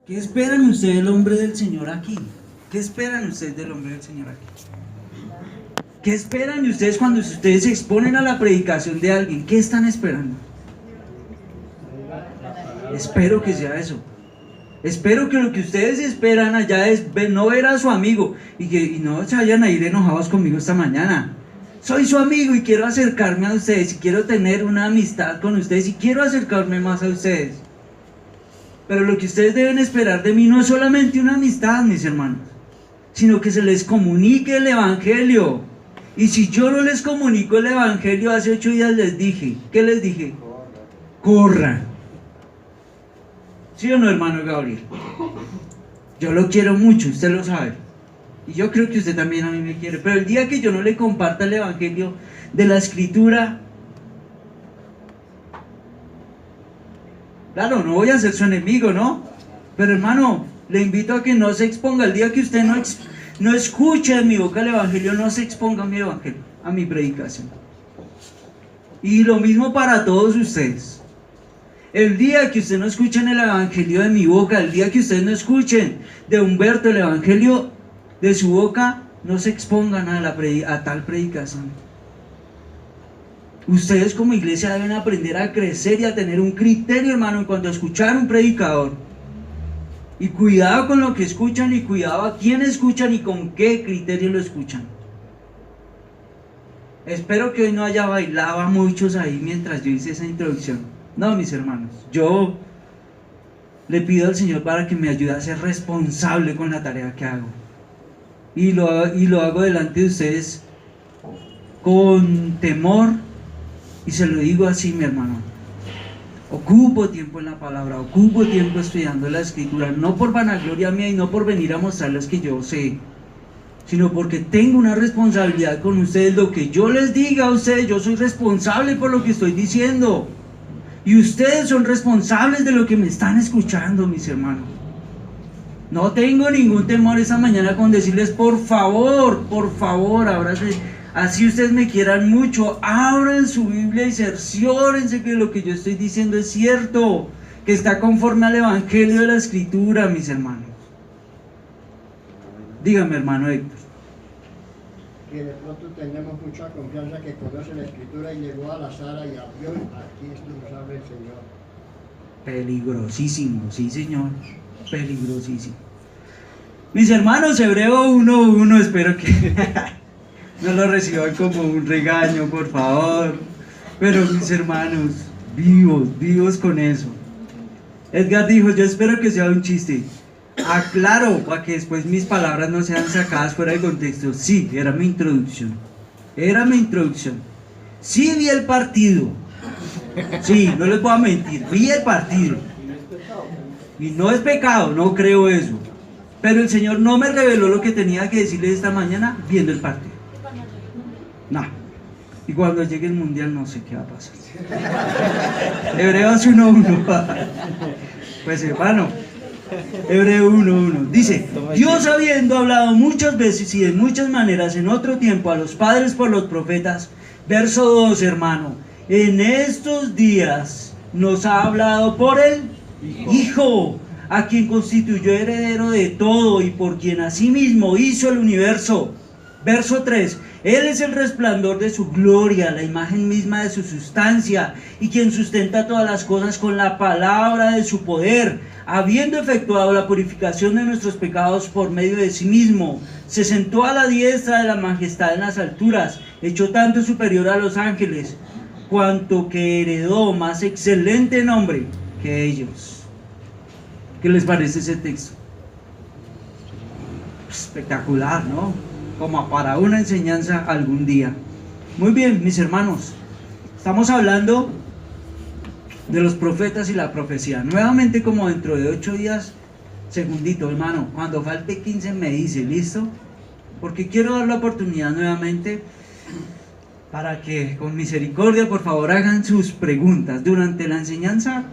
¿Qué esperan ustedes del hombre del Señor aquí? ¿Qué esperan ustedes del hombre del Señor aquí? ¿Qué esperan ustedes cuando ustedes se exponen a la predicación de alguien? ¿Qué están esperando? Espero que sea eso. Espero que lo que ustedes esperan allá es no ver a su amigo y no se vayan a ir enojados conmigo esta mañana. Soy su amigo y quiero acercarme a ustedes y quiero tener una amistad con ustedes y quiero acercarme más a ustedes. Pero lo que ustedes deben esperar de mí no es solamente una amistad, mis hermanos, sino que se les comunique el Evangelio. Y si yo no les comunico el Evangelio, hace 8 días les dije, ¿qué les dije? Corran. ¿Sí o no, hermano Gabriel? Yo lo quiero mucho, usted lo sabe. Y yo creo que usted también a mí me quiere. Pero el día que yo no le comparta el Evangelio de la Escritura, claro, no voy a ser su enemigo, ¿no? Pero hermano, le invito a que no se exponga. El día que usted no escuche de mi boca el Evangelio, no se exponga a mi Evangelio, a mi predicación. Y lo mismo para todos ustedes. El día que ustedes no escuchen el Evangelio de mi boca, el día que ustedes no escuchen de Humberto el Evangelio de su boca, no se expongan a tal predicación. Ustedes como iglesia deben aprender a crecer y a tener un criterio, hermano, en cuanto a escuchar a un predicador. Y cuidado con lo que escuchan y cuidado a quién escuchan y con qué criterio lo escuchan. Espero que hoy no haya bailado a muchos ahí mientras yo hice esa introducción. No, mis hermanos, yo le pido al Señor para que me ayude a ser responsable con la tarea que hago. Y lo hago delante de ustedes con temor. Y se lo digo así, mi hermano. Ocupo tiempo en la palabra, ocupo tiempo estudiando la Escritura, no por vanagloria mía y no por venir a mostrarles que yo sé, sino porque tengo una responsabilidad con ustedes. Lo que yo les diga a ustedes, yo soy responsable por lo que estoy diciendo. Y ustedes son responsables de lo que me están escuchando, mis hermanos. No tengo ningún temor esa mañana con decirles, por favor, ábranse. Así ustedes me quieran mucho, abran su Biblia y cerciórense que lo que yo estoy diciendo es cierto, que está conforme al Evangelio de la Escritura, mis hermanos. Dígame, hermano Héctor. Que de pronto tenemos mucha confianza que conoce la Escritura y llegó a la sala y abrió, aquí esto nos habla el Señor. Peligrosísimo, sí señor, peligrosísimo. Mis hermanos, Hebreo 1:1, espero que no lo reciban como un regaño, por favor. Pero mis hermanos, vivos con eso. Edgar dijo, yo espero que sea un chiste. Aclaro, para que después mis palabras no sean sacadas fuera de contexto. Sí, era mi introducción. Sí vi el partido. Sí, no les voy a mentir, vi el partido. Y no es pecado, no creo eso. Pero el Señor no me reveló lo que tenía que decirles esta mañana viendo el partido. No. Y cuando llegue el mundial no sé qué va a pasar. Hebreos 1:1. Pues hermano, Hebreo 1:1 dice, Dios habiendo hablado muchas veces y de muchas maneras en otro tiempo a los padres por los profetas, verso 2, hermano, en estos días nos ha hablado por el Hijo, a quien constituyó heredero de todo y por quien asimismo hizo el universo. Verso 3, Él es el resplandor de su gloria, la imagen misma de su sustancia, y quien sustenta todas las cosas con la palabra de su poder, habiendo efectuado la purificación de nuestros pecados por medio de sí mismo, se sentó a la diestra de la majestad en las alturas, hecho tanto superior a los ángeles, cuanto que heredó más excelente nombre que ellos. ¿Qué les parece ese texto? Espectacular, ¿no? Como para una enseñanza algún día. Muy bien, mis hermanos, estamos hablando de los profetas y la profecía. Nuevamente, como dentro de 8 días, segundito, hermano, cuando falte 15 me dice, ¿listo? Porque quiero dar la oportunidad nuevamente para que con misericordia, por favor, hagan sus preguntas. Durante la enseñanza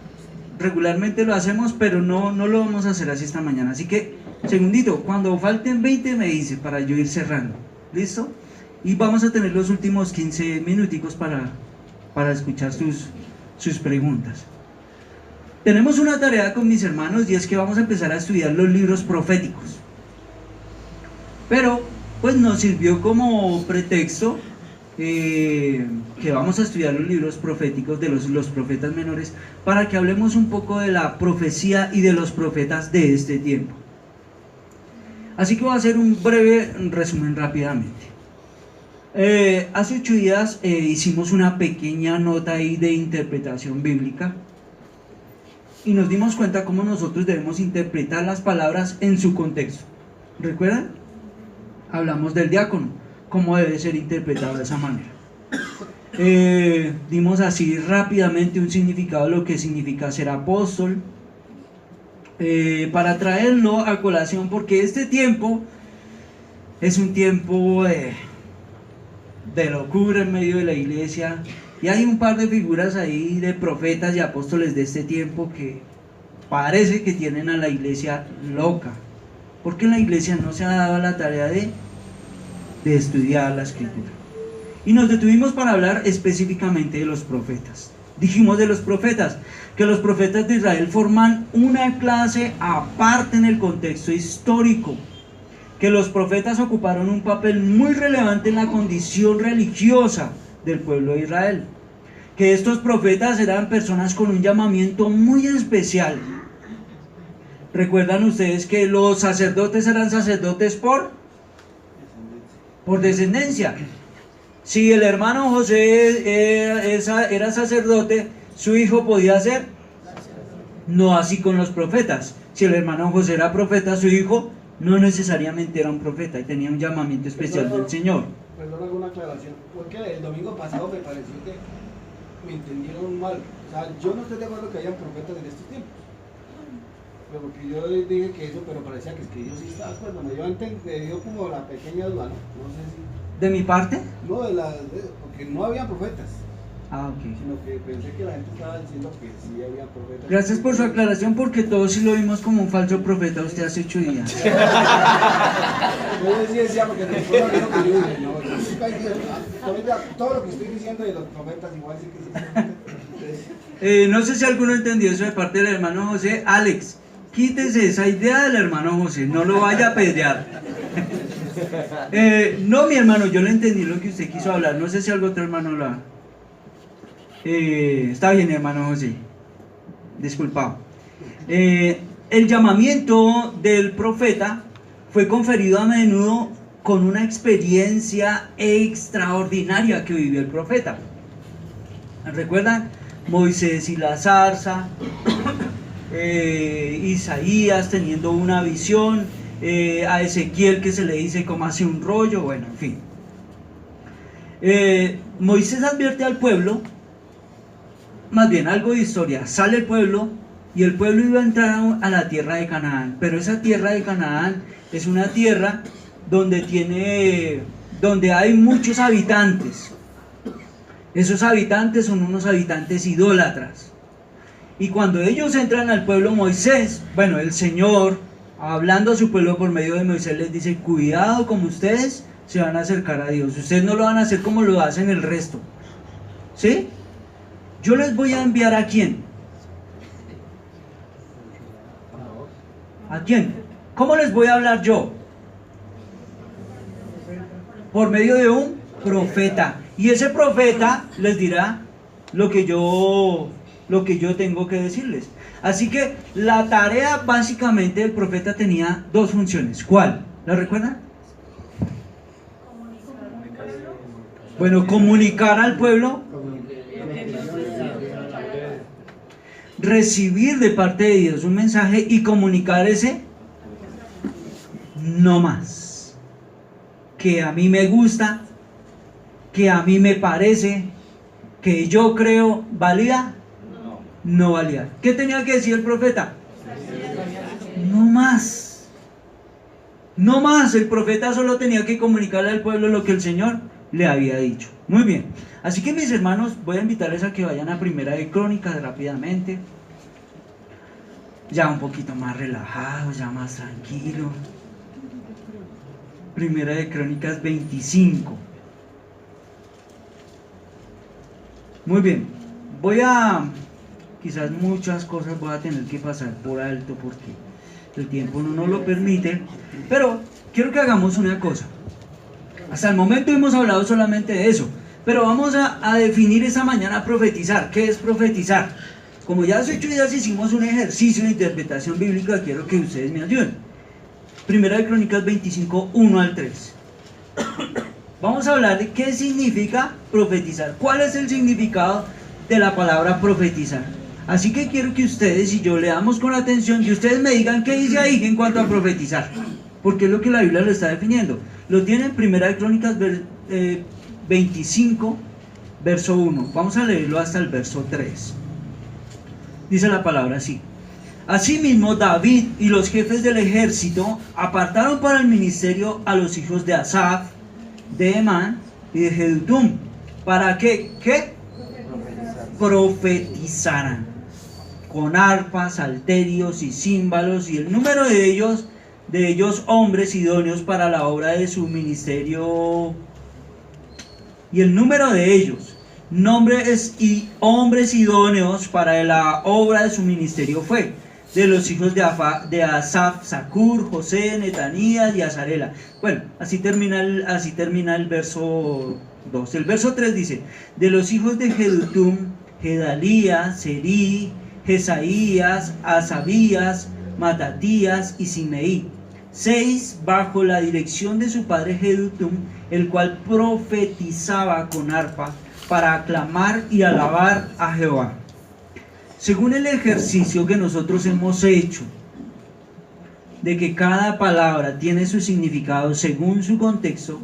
regularmente lo hacemos, pero no lo vamos a hacer así esta mañana. Así que, segundito, cuando falten 20 me dice para yo ir cerrando. ¿Listo? Y vamos a tener los últimos 15 minuticos para escuchar sus preguntas. tenemos una tarea con mis hermanos y es que vamos a empezar a estudiar los libros proféticos. Pero pues nos sirvió como pretexto que vamos a estudiar los libros proféticos de los profetas menores para que hablemos un poco de la profecía y de los profetas de este tiempo. Así que voy a hacer un breve resumen rápidamente. Hace 8 días hicimos una pequeña nota ahí de interpretación bíblica y nos dimos cuenta cómo nosotros debemos interpretar las palabras en su contexto. ¿Recuerdan? Hablamos del diácono, cómo debe ser interpretado de esa manera. Dimos así rápidamente un significado de lo que significa ser apóstol, para traerlo a colación, porque este tiempo es un tiempo de locura en medio de la iglesia, y hay un par de figuras ahí de profetas y apóstoles de este tiempo que parece que tienen a la iglesia loca, porque la iglesia no se ha dado a la tarea de estudiar la escritura. Y nos detuvimos para hablar específicamente de los profetas. Dijimos de los profetas, que los profetas de Israel forman una clase aparte en el contexto histórico, que los profetas ocuparon un papel muy relevante en la condición religiosa del pueblo de Israel, que estos profetas eran personas con un llamamiento muy especial. ¿Recuerdan ustedes que los sacerdotes eran sacerdotes por descendencia? Si el hermano José era sacerdote, su hijo podía ser. No así con los profetas. Si el hermano José era profeta, su hijo no necesariamente era un profeta y tenía un llamamiento especial del Señor. Perdón, alguna aclaración. Porque el domingo pasado me pareció que me entendieron mal. O sea, yo no estoy de acuerdo que hayan profetas en estos tiempos. Pero porque yo dije que eso, pero parecía que es que Dios sí estaba de acuerdo. Me dio como la pequeña duda, ¿no? No sé si... ¿De mi parte? No, porque no había profetas. Ah, ok. Sino que pensé que la gente estaba diciendo que sí había profetas. Gracias por su aclaración, porque todos sí lo vimos como un falso profeta usted hace 8 días. Yo decía, porque después lo dijo que yo dije, no, todo lo que estoy diciendo de los profetas igual sí que sí. No sé si alguno entendió eso de parte del hermano José. Alex, quítese esa idea del hermano José, no lo vaya a pedrear. No, mi hermano, yo le entendí lo que usted quiso hablar. No sé si algún otro hermano lo ha. Está bien, hermano José, disculpado. El llamamiento del profeta fue conferido a menudo con una experiencia extraordinaria que vivió el profeta. ¿Recuerdan? Moisés y la zarza, Isaías teniendo una visión, a Ezequiel que se le dice como hace un rollo, bueno, en fin. Moisés advierte al pueblo, más bien algo de historia, sale el pueblo y el pueblo iba a entrar a la tierra de Canaán, pero esa tierra de Canaán es una tierra donde hay muchos habitantes. Esos habitantes son unos habitantes idólatras. Y cuando ellos entran al pueblo, Moisés, bueno, el Señor, hablando a su pueblo por medio de Moisés, les dice: cuidado como ustedes se van a acercar a Dios. Ustedes no lo van a hacer como lo hacen el resto. ¿Sí? Yo les voy a enviar ¿a quién? ¿A quién? ¿Cómo les voy a hablar yo? Por medio de un profeta. Y ese profeta les dirá lo que yo tengo que decirles. Así que la tarea básicamente del profeta tenía 2 funciones. ¿Cuál? ¿La recuerdan? Bueno, comunicar al pueblo, recibir de parte de Dios un mensaje y comunicar ese no más. Que a mí me gusta, que a mí me parece, que yo creo, ¿valía? No valía. ¿Qué tenía que decir el profeta? No más. No más. El profeta solo tenía que comunicarle al pueblo lo que el Señor le había dicho. Muy bien. Así que, mis hermanos, voy a invitarles a que vayan a Primera de Crónicas rápidamente. Ya un poquito más relajados, ya más tranquilos. Primera de Crónicas 25. Muy bien. Voy a quizás muchas cosas voy a tener que pasar por alto porque el tiempo no nos lo permite, pero quiero que hagamos una cosa. Hasta el momento hemos hablado solamente de eso, pero vamos a definir esta mañana profetizar. ¿Qué es profetizar? Como ya hace 8 días hicimos un ejercicio de interpretación bíblica, quiero que ustedes me ayuden. Primera de Crónicas 25, 1 al 3. Vamos a hablar de qué significa profetizar. ¿Cuál es el significado de la palabra profetizar? Así que quiero que ustedes y yo leamos con atención y ustedes me digan qué dice ahí en cuanto a profetizar, porque es lo que la Biblia lo está definiendo. Lo tiene en Primera de Crónicas 25, verso 1. Vamos a leerlo hasta el verso 3. Dice la palabra así: Asimismo, David y los jefes del ejército apartaron para el ministerio a los hijos de Asaf, de Emán y de Jedutum, para que profetizaran con arpas, salterios y címbalos, y el número de ellos hombres idóneos para la obra de su ministerio, y el número de ellos hombres idóneos para la obra de su ministerio fue de los hijos de Asaf, Zacur, José, Netanías y Azarela. Bueno, así termina el verso 2. El verso 3 dice: de los hijos de Jedutum, Gedalías, Serí, Jesaías, Asabías, Matatías y Simeí, 6 bajo la dirección de su padre Jedutum, el cual profetizaba con arpa para aclamar y alabar a Jehová. Según el ejercicio que nosotros hemos hecho, de que cada palabra tiene su significado según su contexto,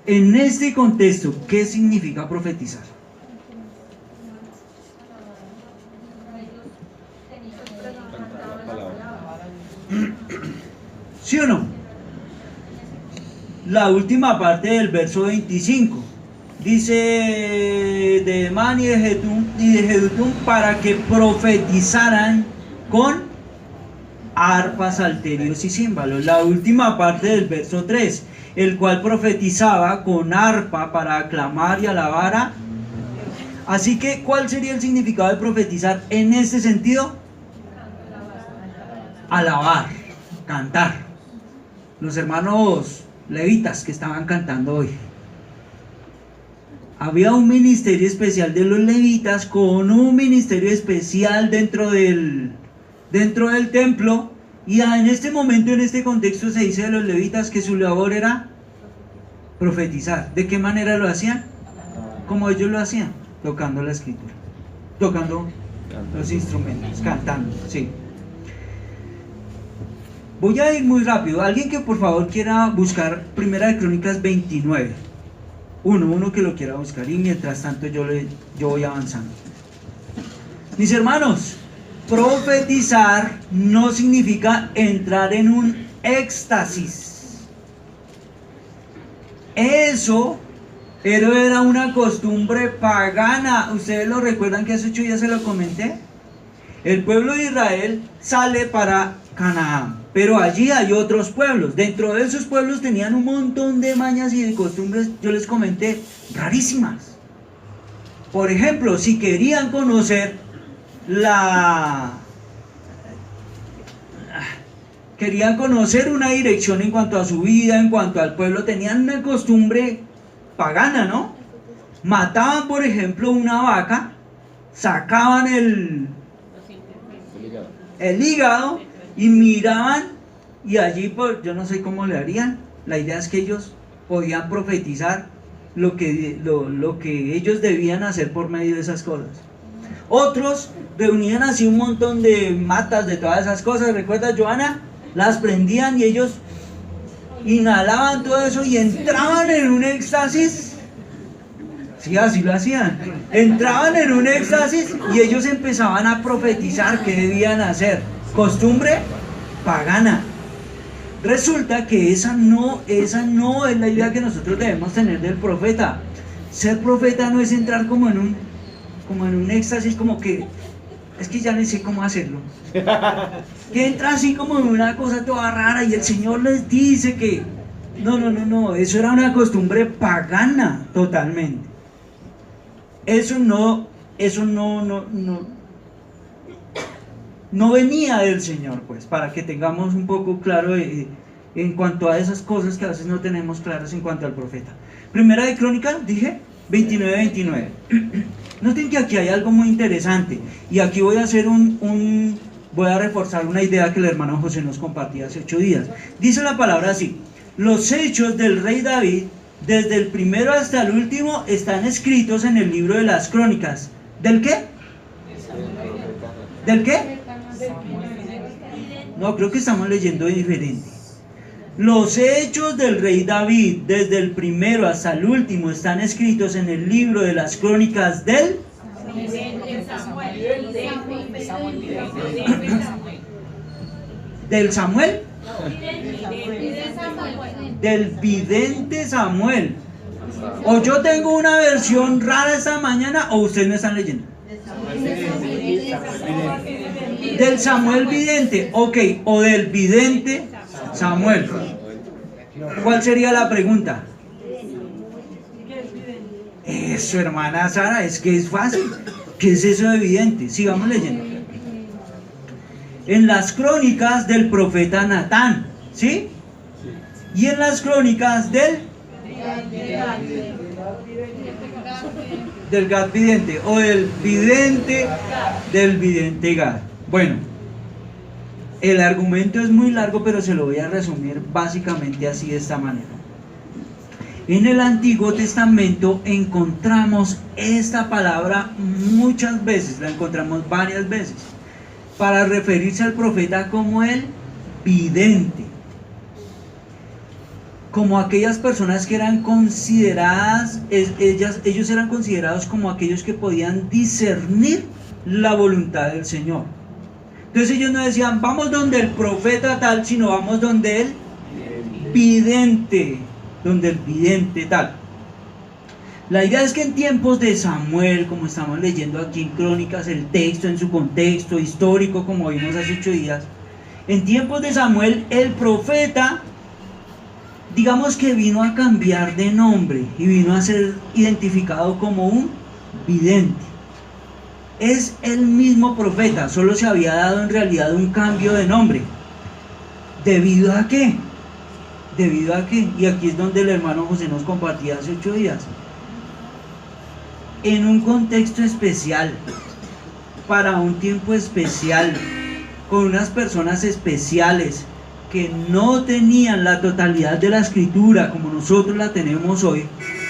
en este contexto, ¿qué significa profetizar? ¿Sí o no? La última parte del verso 25 dice de Emán y de Jedutum para que profetizaran con arpas, salterios y címbalos. La última parte del verso 3, el cual profetizaba con arpa para aclamar y alabar a. Así que, ¿cuál sería el significado de profetizar en este sentido? Alabar, cantar. Los hermanos levitas que estaban cantando hoy. Había un ministerio especial de los levitas con un ministerio especial dentro del templo, y en este momento, en este contexto, se dice de los levitas que su labor era profetizar. ¿De qué manera lo hacían? Como ellos lo hacían, tocando la escritura, tocando los instrumentos, cantando, sí. Voy a ir muy rápido. Alguien que por favor quiera buscar Primera de Crónicas 29. Uno que lo quiera buscar, y mientras tanto yo voy avanzando. Mis hermanos, profetizar no significa entrar en un éxtasis. Eso era una costumbre pagana. Ustedes lo recuerdan que hace 8 días se lo comenté. El pueblo de Israel sale para Canaán, pero allí hay otros pueblos. Dentro de esos pueblos tenían un montón de mañas y de costumbres, yo les comenté, rarísimas. Por ejemplo, si querían conocer una dirección en cuanto a su vida, en cuanto al pueblo, tenían una costumbre pagana, ¿no? Mataban, por ejemplo, una vaca, sacaban el hígado y miraban, y allí, pues, yo no sé cómo le harían. La idea es que ellos podían profetizar lo que ellos debían hacer por medio de esas cosas. Otros reunían así un montón de matas de todas esas cosas, ¿recuerdas, Joana? Las prendían y ellos inhalaban todo eso y entraban en un éxtasis. Sí, así lo hacían. Entraban en un éxtasis y ellos empezaban a profetizar qué debían hacer. Costumbre pagana. Resulta que esa no es la idea que nosotros debemos tener del profeta. Ser profeta no es entrar como en un éxtasis, como que es que ya no sé cómo hacerlo. Que entra así como en una cosa toda rara y el Señor les dice que no, eso era una costumbre pagana totalmente. Eso no no venía del Señor, pues, para que tengamos un poco claro en cuanto a esas cosas que a veces no tenemos claras en cuanto al profeta. Primera de Crónicas, dije, 29:29. Noten que aquí hay algo muy interesante, y aquí voy a hacer voy a reforzar una idea que el hermano José nos compartía hace 8 días. Dice la palabra así: los hechos del rey David, desde el primero hasta el último, están escritos en el libro de las Crónicas. ¿Del qué? ¿Del qué? No, creo que estamos leyendo diferente. Los hechos del rey David, desde el primero hasta el último, están escritos en el libro de las Crónicas del Samuel, del vidente Samuel. O yo tengo una versión rara esta mañana, o ustedes me están leyendo. Del Samuel vidente, ok, o del vidente Samuel. ¿Cuál sería la pregunta? Eso, hermana Sara, es que es fácil. ¿Qué es eso de vidente? Sigamos leyendo. En las crónicas del profeta Natán, ¿sí? Y en las crónicas del Gad vidente, o del vidente Gad. Bueno, el argumento es muy largo, pero se lo voy a resumir básicamente así, de esta manera. En el Antiguo Testamento encontramos esta palabra muchas veces, la encontramos varias veces, para referirse al profeta como el vidente, como aquellas personas que eran consideradas, ellos eran considerados como aquellos que podían discernir la voluntad del Señor. Entonces ellos no decían, vamos donde el profeta tal, sino vamos donde el vidente, tal. La idea es que en tiempos de Samuel, como estamos leyendo aquí en Crónicas, el texto en su contexto histórico, como vimos hace 8 días, en tiempos de Samuel, el profeta, digamos que vino a cambiar de nombre y vino a ser identificado como un vidente. Es el mismo profeta, solo se había dado en realidad un cambio de nombre. ¿Debido a qué? ¿Debido a qué? Y aquí es donde el hermano José nos compartía hace 8 días. En un contexto especial, para un tiempo especial, con unas personas especiales que no tenían la totalidad de la escritura como nosotros la tenemos hoy,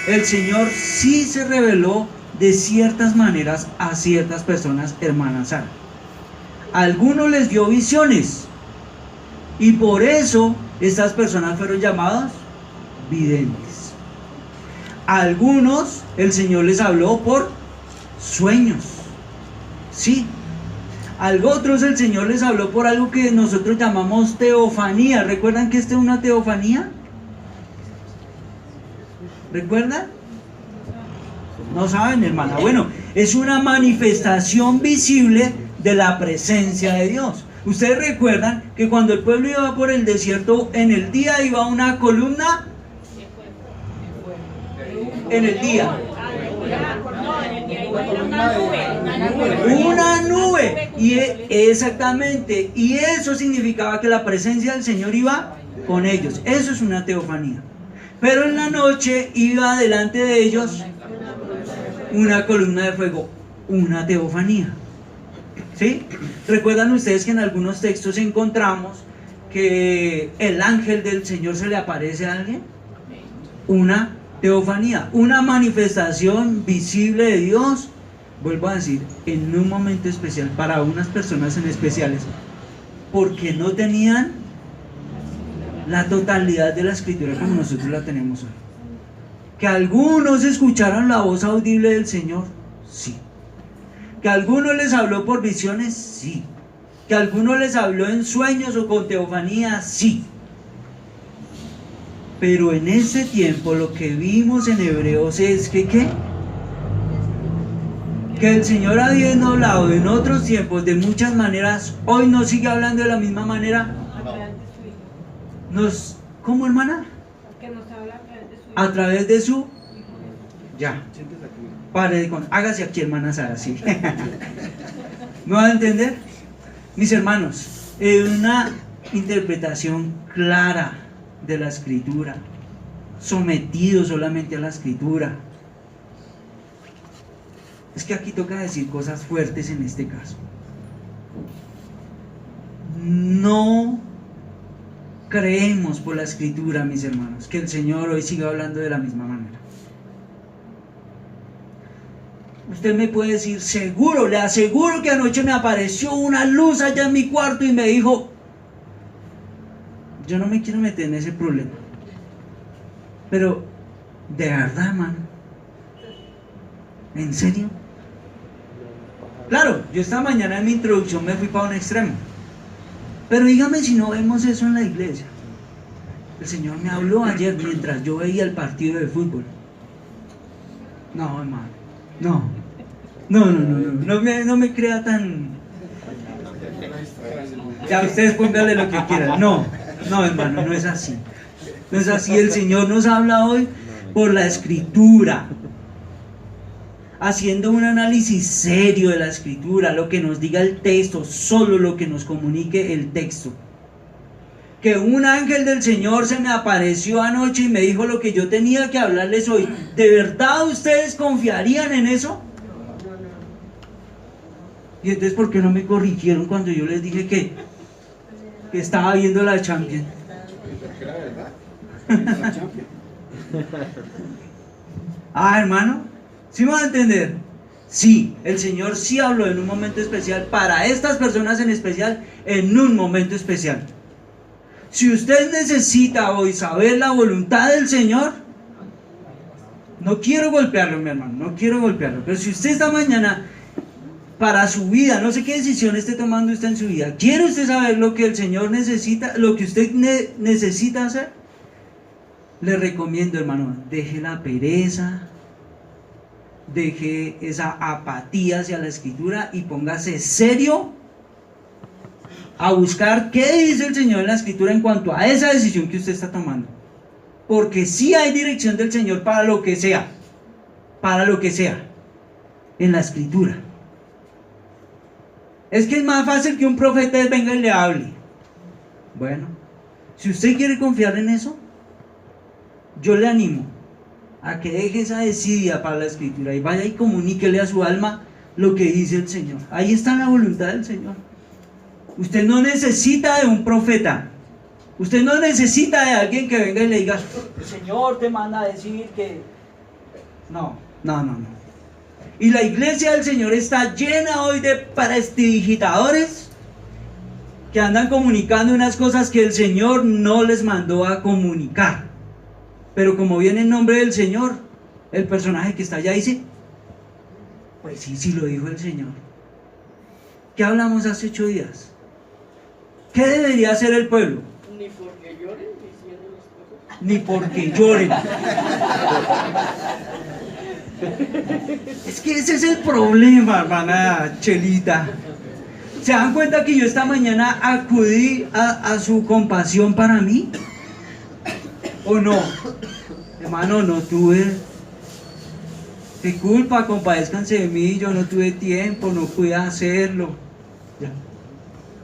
el Señor sí se reveló de ciertas maneras a ciertas personas, hermana Sara. A algunos les dio visiones, y por eso estas personas fueron llamadas videntes. A algunos el Señor les habló por sueños, sí. A otros el Señor les habló por algo que nosotros llamamos teofanía. ¿Recuerdan que esta es una teofanía? ¿Recuerdan? No saben, hermana. Bueno, es una manifestación visible de la presencia de Dios. Ustedes recuerdan que cuando el pueblo iba por el desierto, en el día iba una columna. En el día. Una nube. Y exactamente. Y eso significaba que la presencia del Señor iba con ellos. Eso es una teofanía. Pero en la noche iba delante de ellos una columna de fuego, una teofanía. ¿Sí? ¿Recuerdan ustedes que en algunos textos encontramos que el ángel del Señor se le aparece a alguien? Una teofanía, una manifestación visible de Dios, vuelvo a decir, en un momento especial, para unas personas en especiales, porque no tenían la totalidad de la escritura como nosotros la tenemos hoy. Que algunos escucharon la voz audible del Señor, sí. Que algunos les habló por visiones, sí. Que algunos les habló en sueños o con teofanía, sí. Pero en ese tiempo lo que vimos en Hebreos es que ¿qué? Que el Señor habiendo hablado en otros tiempos de muchas maneras, hoy nos sigue hablando de la misma manera. ¿Cómo, hermana? Que nos habla A través de su... Ya. Hágase aquí, hermana Sara, sí. ¿Me va a entender? Mis hermanos, una interpretación clara de la Escritura, sometido solamente a la Escritura. Es que aquí toca decir cosas fuertes en este caso. No creemos por la Escritura, mis hermanos, que el Señor hoy siga hablando de la misma manera. Usted me puede decir, seguro, le aseguro que anoche me apareció una luz allá en mi cuarto y me dijo, yo no me quiero meter en ese problema. Pero, de verdad, mano, ¿en serio? Claro, yo esta mañana en mi introducción me fui para un extremo. Pero dígame si no vemos eso en la iglesia. El Señor me habló ayer mientras yo veía el partido de fútbol. No, hermano, no me crea tan... Ya ustedes pónganle lo que quieran. No, hermano, no es así. No es así. El Señor nos habla hoy por la Escritura, haciendo un análisis serio de la Escritura, lo que nos diga el texto, solo lo que nos comunique el texto. Que un ángel del Señor se me apareció anoche y me dijo lo que yo tenía que hablarles hoy. ¿De verdad ustedes confiarían en eso? Y entonces, ¿por qué no me corrigieron cuando yo les dije que estaba viendo la Champions? Era verdad. Hermano, ¿sí me van a entender? Sí, el Señor sí habló en un momento especial, para estas personas en especial, en un momento especial. Si usted necesita hoy saber la voluntad del Señor, no quiero golpearlo, mi hermano, no quiero golpearlo, pero si usted esta mañana, para su vida, no sé qué decisión esté tomando usted en su vida, ¿quiere usted saber lo que el Señor necesita, lo que usted necesita hacer? Le recomiendo, hermano, deje la pereza, deje esa apatía hacia la Escritura y póngase serio a buscar qué dice el Señor en la Escritura en cuanto a esa decisión que usted está tomando. Porque sí hay dirección del Señor para lo que sea, en la Escritura. Es que es más fácil que un profeta venga y le hable. Bueno, si usted quiere confiar en eso, yo le animo a que deje esa desidia para la Escritura y vaya y comuníquele a su alma lo que dice el Señor. Ahí está la voluntad del Señor. Usted no necesita de un profeta. Usted no necesita de alguien que venga y le diga, el Señor te manda a decir que... No. Y la iglesia del Señor está llena hoy de prestidigitadores que andan comunicando unas cosas que el Señor no les mandó a comunicar. Pero como viene en nombre del Señor, el personaje que está allá dice, pues sí lo dijo el Señor. ¿Qué hablamos hace 8 días? ¿Qué debería hacer el pueblo? Ni porque lloren diciendo las cosas. Ni porque lloren. Es que ese es el problema, hermana Chelita. ¿Se dan cuenta que yo esta mañana acudí a su compasión para mí? ¿O no? Hermano, no tuve... ¿Qué culpa? Compadézcanse de mí, yo no tuve tiempo, no pude hacerlo. Ya.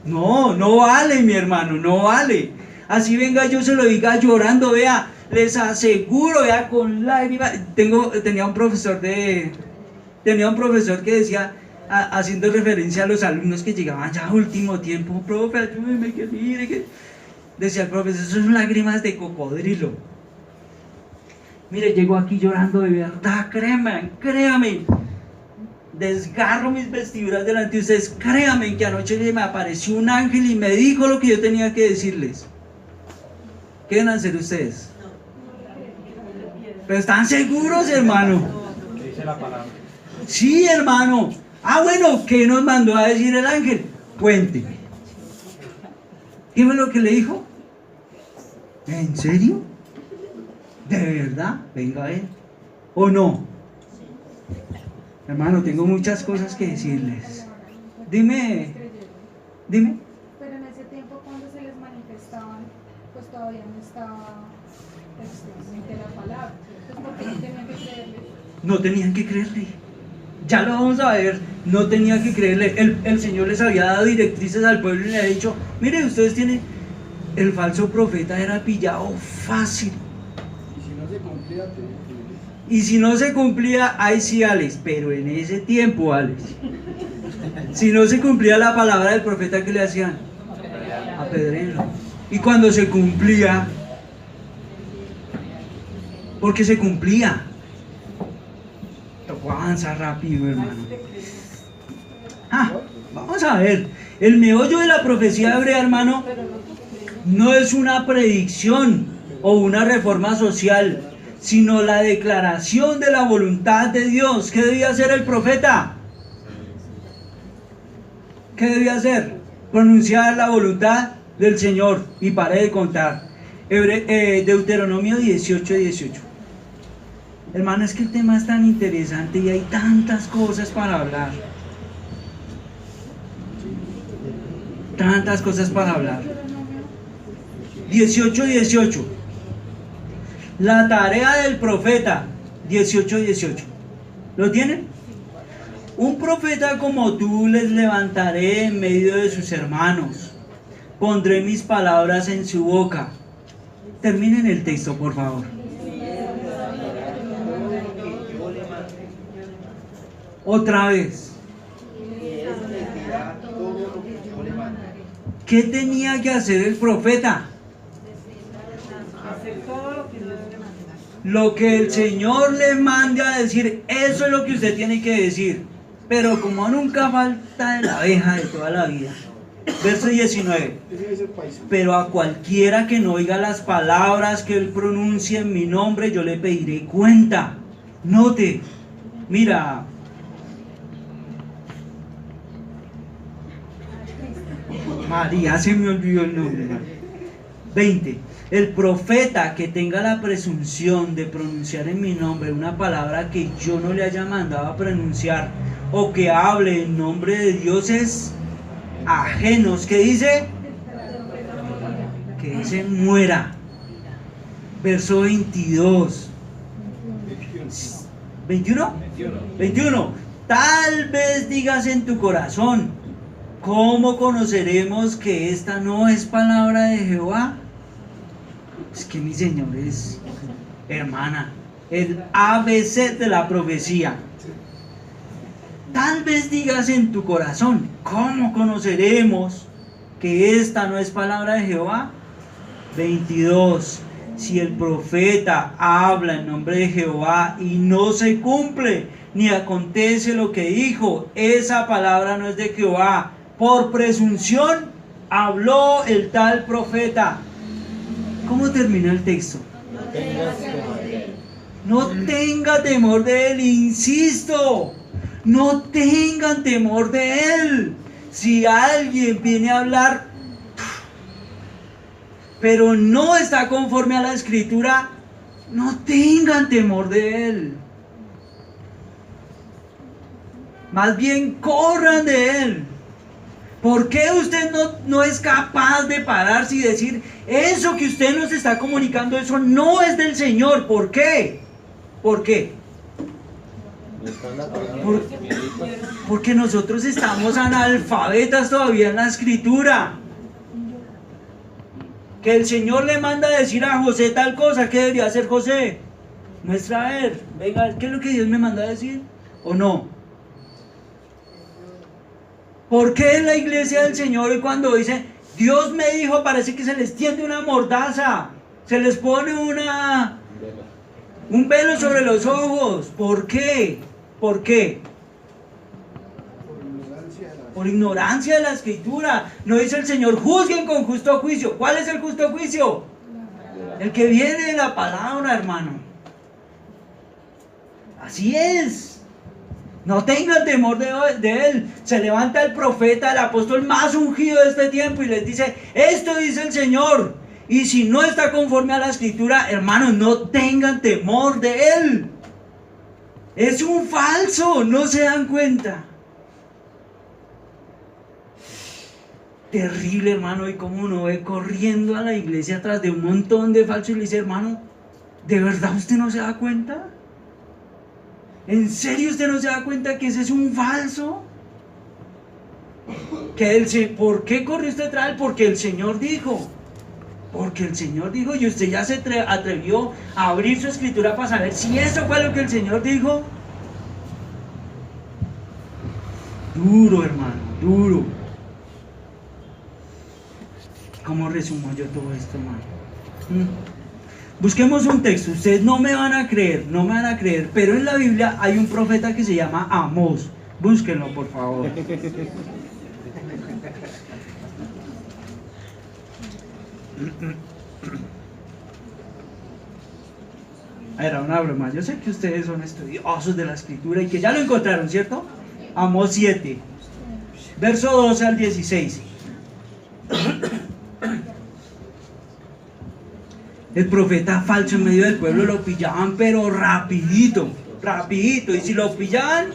No vale, mi hermano, no vale. Así venga yo se lo diga llorando, vea, les aseguro, vea, con lágrimas. Tenía un profesor que decía, haciendo referencia a los alumnos que llegaban ya a último tiempo, profe, ayúdeme, que mire, que... Decía el profesor, eso son lágrimas de cocodrilo. Mire, llego aquí llorando de verdad, créame. Desgarro mis vestiduras delante de ustedes, créanme que anoche me apareció un ángel y me dijo lo que yo tenía que decirles. ¿Qué van a hacer ustedes? Pero están seguros, hermano. Dice la palabra. Sí, hermano. Bueno, ¿qué nos mandó a decir el ángel? Cuénteme. ¿Qué fue lo que le dijo? ¿En serio? ¿De verdad? Venga a ver. ¿O no? Hermano, tengo muchas cosas que decirles. Dime. Pero en ese tiempo cuando se les manifestaban, pues todavía no estaba expresamente la palabra. Entonces, ¿por qué no tenían que creerle? No tenían que creerle. Ya lo vamos a ver no tenía que creerle. El Señor les había dado directrices al pueblo y le había dicho, mire, ustedes tienen, el falso profeta era pillado fácil. Y si no se cumplía, Y si no se cumplía, ahí sí, Alex, pero en ese tiempo, Alex, si no se cumplía la palabra del profeta, ¿qué le hacían? Apedréenlo. Y cuando se cumplía, porque se cumplía, tocó avanzar rápido, hermano. Vamos a ver, el meollo de la profecía hebrea, hermano, no es una predicción o una reforma social, sino la declaración de la voluntad de Dios. ¿Qué debía hacer el profeta? ¿Qué debía hacer? Pronunciar la voluntad del Señor. Y paré de contar. Deuteronomio 18:18. Hermano, es que el tema es tan interesante y hay tantas cosas para hablar. Tantas cosas para hablar. 18:18. La tarea del profeta. 18:18. ¿Lo tienen? Un profeta como tú les levantaré en medio de sus hermanos. Pondré mis palabras en su boca. Terminen el texto, por favor. Otra vez. ¿Qué tenía que hacer el profeta? Lo que el Señor le mande a decir, eso es lo que usted tiene que decir. Pero como nunca falta de la abeja de toda la vida. Verso 19. Pero a cualquiera que no oiga las palabras que él pronuncie en mi nombre, yo le pediré cuenta. Note, mira. María, se me olvidó el nombre. 20. El profeta que tenga la presunción de pronunciar en mi nombre una palabra que yo no le haya mandado a pronunciar, o que hable en nombre de dioses ajenos, ¿qué dice? Que dice muera. Verso 22. 21. 21. Tal vez digas en tu corazón, ¿cómo conoceremos que esta no es palabra de Jehová? Es que mi Señor es, hermana, el ABC de la profecía. Tal vez digas en tu corazón, ¿cómo conoceremos que esta no es palabra de Jehová? 22. Si el profeta habla en nombre de Jehová y no se cumple, ni acontece lo que dijo, esa palabra no es de Jehová. Por presunción habló el tal profeta. ¿Cómo termina el texto? No tenga temor de él, insisto. No tengan temor de él. Si alguien viene a hablar, pero no está conforme a la escritura, no tengan temor de él. Más bien corran de él. ¿Por qué usted no es capaz de pararse y decir, eso que usted nos está comunicando, eso no es del Señor? ¿Por qué? ¿Por qué? Porque nosotros estamos analfabetas todavía en la escritura. Que el Señor le manda a decir a José tal cosa, ¿qué debería hacer José? Muestra a ver, venga, ¿qué es lo que Dios me manda a decir? ¿O no? ¿Por qué en la iglesia del Señor y cuando dice, Dios me dijo, parece que se les tiende una mordaza, se les pone un velo sobre los ojos? ¿Por qué? ¿Por qué? Por ignorancia de la escritura. No dice el Señor, juzguen con justo juicio. ¿Cuál es el justo juicio? El que viene de la palabra, hermano. Así es. No tengan temor de él. Se levanta el profeta, el apóstol más ungido de este tiempo y les dice, esto dice el Señor. Y si no está conforme a la escritura, hermanos, no tengan temor de él. Es un falso, no se dan cuenta. Terrible, hermano, y como uno ve corriendo a la iglesia atrás de un montón de falsos y le dice, hermano, ¿de verdad usted no se da cuenta? ¿En serio usted no se da cuenta que ese es un falso? ¿Por qué corrió usted atrás? Porque el Señor dijo. Porque el Señor dijo, y usted ya se atrevió a abrir su escritura para saber si eso fue lo que el Señor dijo. Duro, hermano, duro. ¿Cómo resumo yo todo esto, hermano? Busquemos un texto. Ustedes no me van a creer, pero en la Biblia hay un profeta que se llama Amós. Búsquenlo, por favor. Era una broma. Yo sé que ustedes son estudiosos de la escritura y que ya lo encontraron, ¿cierto? Amós 7, verso 12 al 16. El profeta falso en medio del pueblo lo pillaban, pero rapidito, rapidito. Y si lo pillaban,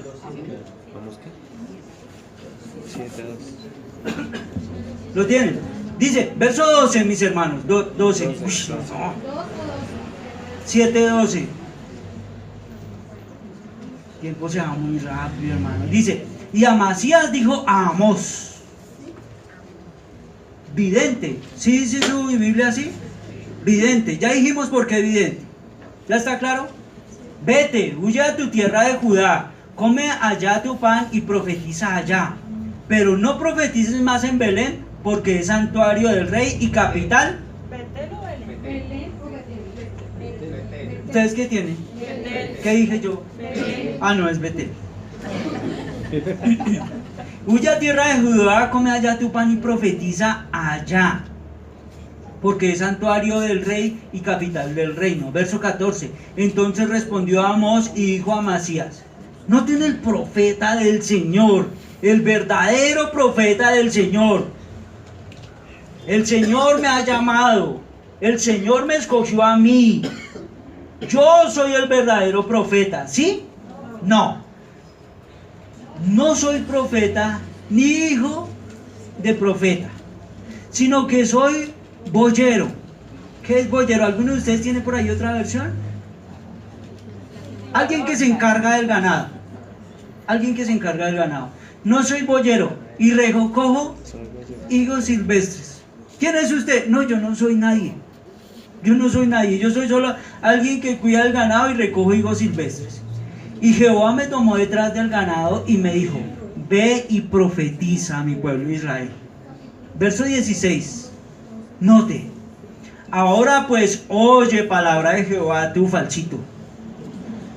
lo tienen. Dice, verso 12, mis hermanos, 12. Uy, no. 7, 12. El tiempo se va muy rápido, hermano. Dice, y Amasías dijo a Amós, vidente. ¿Sí dice su Biblia así? Vidente. Ya dijimos por qué vidente. ¿Ya está claro? Vete, huye a tu tierra de Judá, come allá tu pan y profetiza allá. Pero no profetices más en Belén, porque es santuario del rey y capital. ¿Betel o Belén? Belén o Betel. ¿Ustedes qué tienen? Betel. ¿Qué dije yo? Betel. Ah, no, es Betel. Huye a tierra de Judá, come allá tu pan y profetiza allá, porque es santuario del rey y capital del reino. Verso 14. Entonces respondió Amós y dijo a Amasías, noten el profeta del Señor, el verdadero profeta del Señor. El Señor me ha llamado, el Señor me escogió a mí. Yo soy el verdadero profeta, ¿sí? No. No soy profeta ni hijo de profeta, sino que soy boyero. ¿Qué es boyero? ¿Alguno de ustedes tiene por ahí otra versión? Alguien que se encarga del ganado. Alguien que se encarga del ganado. No soy boyero y recojo higos silvestres. ¿Quién es usted? No, yo no soy nadie. Yo no soy nadie. Yo soy solo alguien que cuida el ganado y recojo higos silvestres. Y Jehová me tomó detrás del ganado y me dijo, ve y profetiza a mi pueblo Israel. Verso 16. Note. Ahora pues oye palabra de Jehová, tú falsito.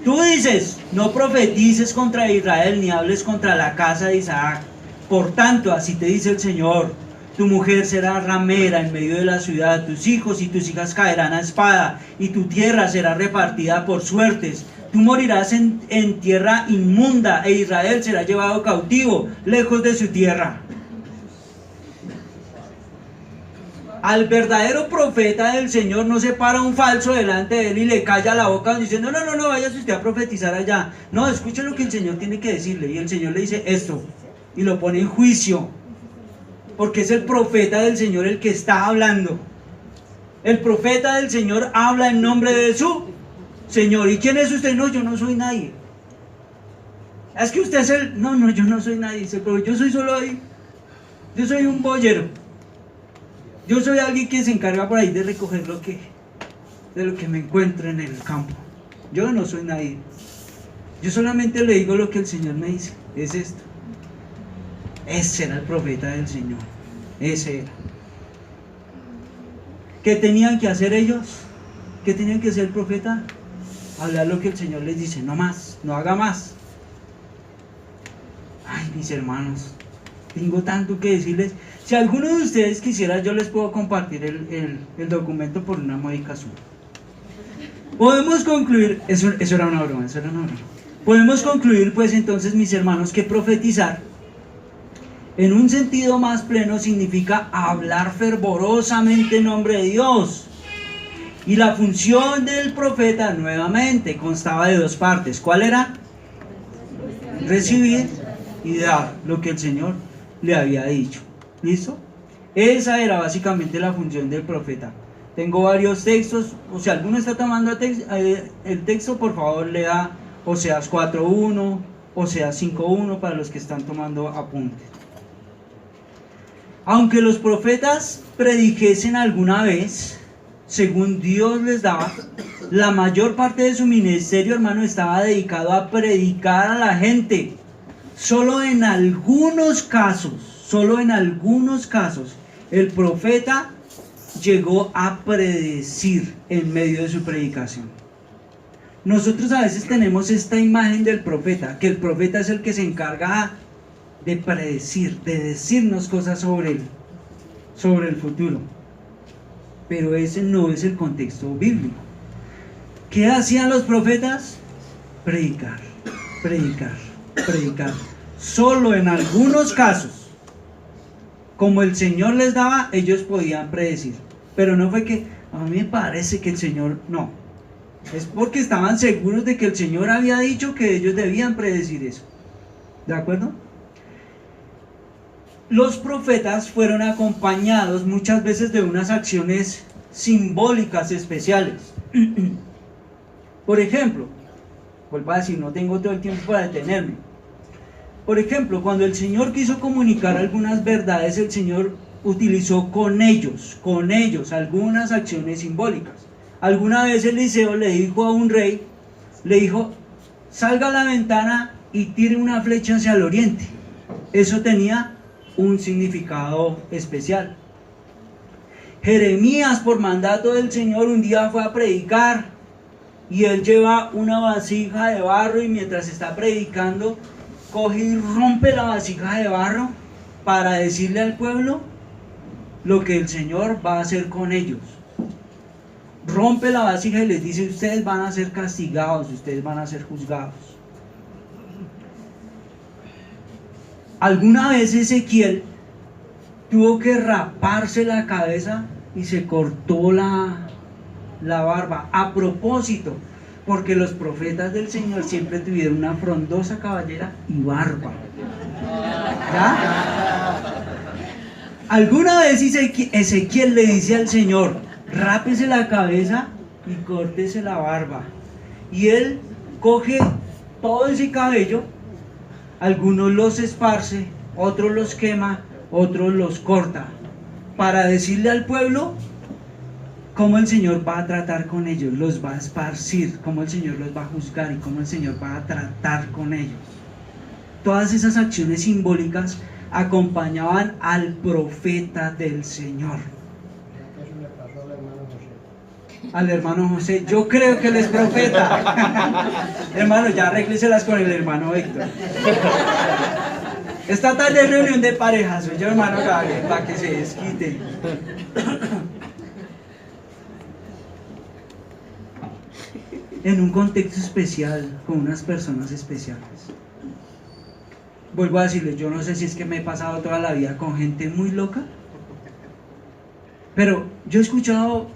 Tú dices, no profetices contra Israel ni hables contra la casa de Isaac. Por tanto, así te dice el Señor, tu mujer será ramera en medio de la ciudad, tus hijos y tus hijas caerán a espada, y tu tierra será repartida por suertes. Tú morirás en tierra inmunda, e Israel será llevado cautivo, lejos de su tierra. Al verdadero profeta del Señor no se para un falso delante de él y le calla la boca diciendo, no, váyase usted a profetizar allá. No, escuche lo que el Señor tiene que decirle. Y el Señor le dice esto, y lo pone en juicio, porque es el profeta del Señor el que está hablando. El profeta del Señor habla en nombre de su Señor. ¿Y quién es usted? No, yo no soy nadie. Es que usted es el... No, yo no soy nadie. Dice, pero yo soy solo ahí. Yo soy un boyero. Yo soy alguien que se encarga por ahí de recoger de lo que me encuentro en el campo. Yo no soy nadie. Yo solamente le digo lo que el Señor me dice. Es esto. Ese era el profeta del Señor. Ese era. ¿Qué tenían que hacer ellos? ¿Qué tenían que hacer el profeta? Hablar lo que el Señor les dice. No más, no haga más. Ay, mis hermanos, tengo tanto que decirles. Si alguno de ustedes quisiera, yo les puedo compartir el documento por una módica suma. Podemos concluir, eso era una broma. Podemos concluir pues entonces, mis hermanos, que profetizar en un sentido más pleno significa hablar fervorosamente en nombre de Dios. Y la función del profeta nuevamente constaba de dos partes. ¿Cuál era? Recibir y dar lo que el Señor le había dicho. ¿Listo? Esa era básicamente la función del profeta. Tengo varios textos, o si alguno está tomando el texto, por favor lea Oseas 4.1, Oseas 5.1 para los que están tomando apuntes. Aunque los profetas predijesen alguna vez, según Dios les daba, la mayor parte de su ministerio, hermano, estaba dedicado a predicar a la gente. Solo en algunos casos, el profeta llegó a predecir en medio de su predicación. Nosotros a veces tenemos esta imagen del profeta, que el profeta es el que se encarga de predecir, de decirnos cosas sobre el futuro. Pero ese no es el contexto bíblico. ¿Qué hacían los profetas? Predicar. Solo en algunos casos, como el Señor les daba, ellos podían predecir. Pero no fue que, a mí me parece que el Señor, no. Es porque estaban seguros de que el Señor había dicho que ellos debían predecir eso. ¿De acuerdo? Los profetas fueron acompañados muchas veces de unas acciones simbólicas especiales. Por ejemplo, vuelvo a decir, no tengo todo el tiempo para detenerme. Por ejemplo, cuando el Señor quiso comunicar algunas verdades, el Señor utilizó con ellos algunas acciones simbólicas. Alguna vez Eliseo le dijo a un rey, le dijo, salga a la ventana y tire una flecha hacia el oriente. Eso tenía un significado especial. Jeremías, por mandato del Señor, un día fue a predicar y él lleva una vasija de barro y mientras está predicando coge y rompe la vasija de barro para decirle al pueblo lo que el Señor va a hacer con ellos. Rompe la vasija y les dice, ustedes van a ser castigados, ustedes van a ser juzgados. Alguna vez Ezequiel tuvo que raparse la cabeza y se cortó la barba a propósito, porque los profetas del Señor siempre tuvieron una frondosa cabellera y barba. ¿Ya? Alguna vez Ezequiel le dice al Señor, rápese la cabeza y córtese la barba. Y él coge todo ese cabello, algunos los esparce, otros los quema, otros los corta, para decirle al pueblo cómo el Señor va a tratar con ellos, los va a esparcir, cómo el Señor los va a juzgar y cómo el Señor va a tratar con ellos. Todas esas acciones simbólicas acompañaban al profeta del Señor. Eso le pasó al hermano José. Al hermano José, yo creo que él es profeta. Hermano, ya arrégleselas con el hermano Héctor. Esta tarde es reunión de parejas, soy yo, hermano Gabriel, para que se desquite. En un contexto especial, con unas personas especiales. Vuelvo a decirles, yo no sé si es que me he pasado toda la vida con gente muy loca, pero yo he escuchado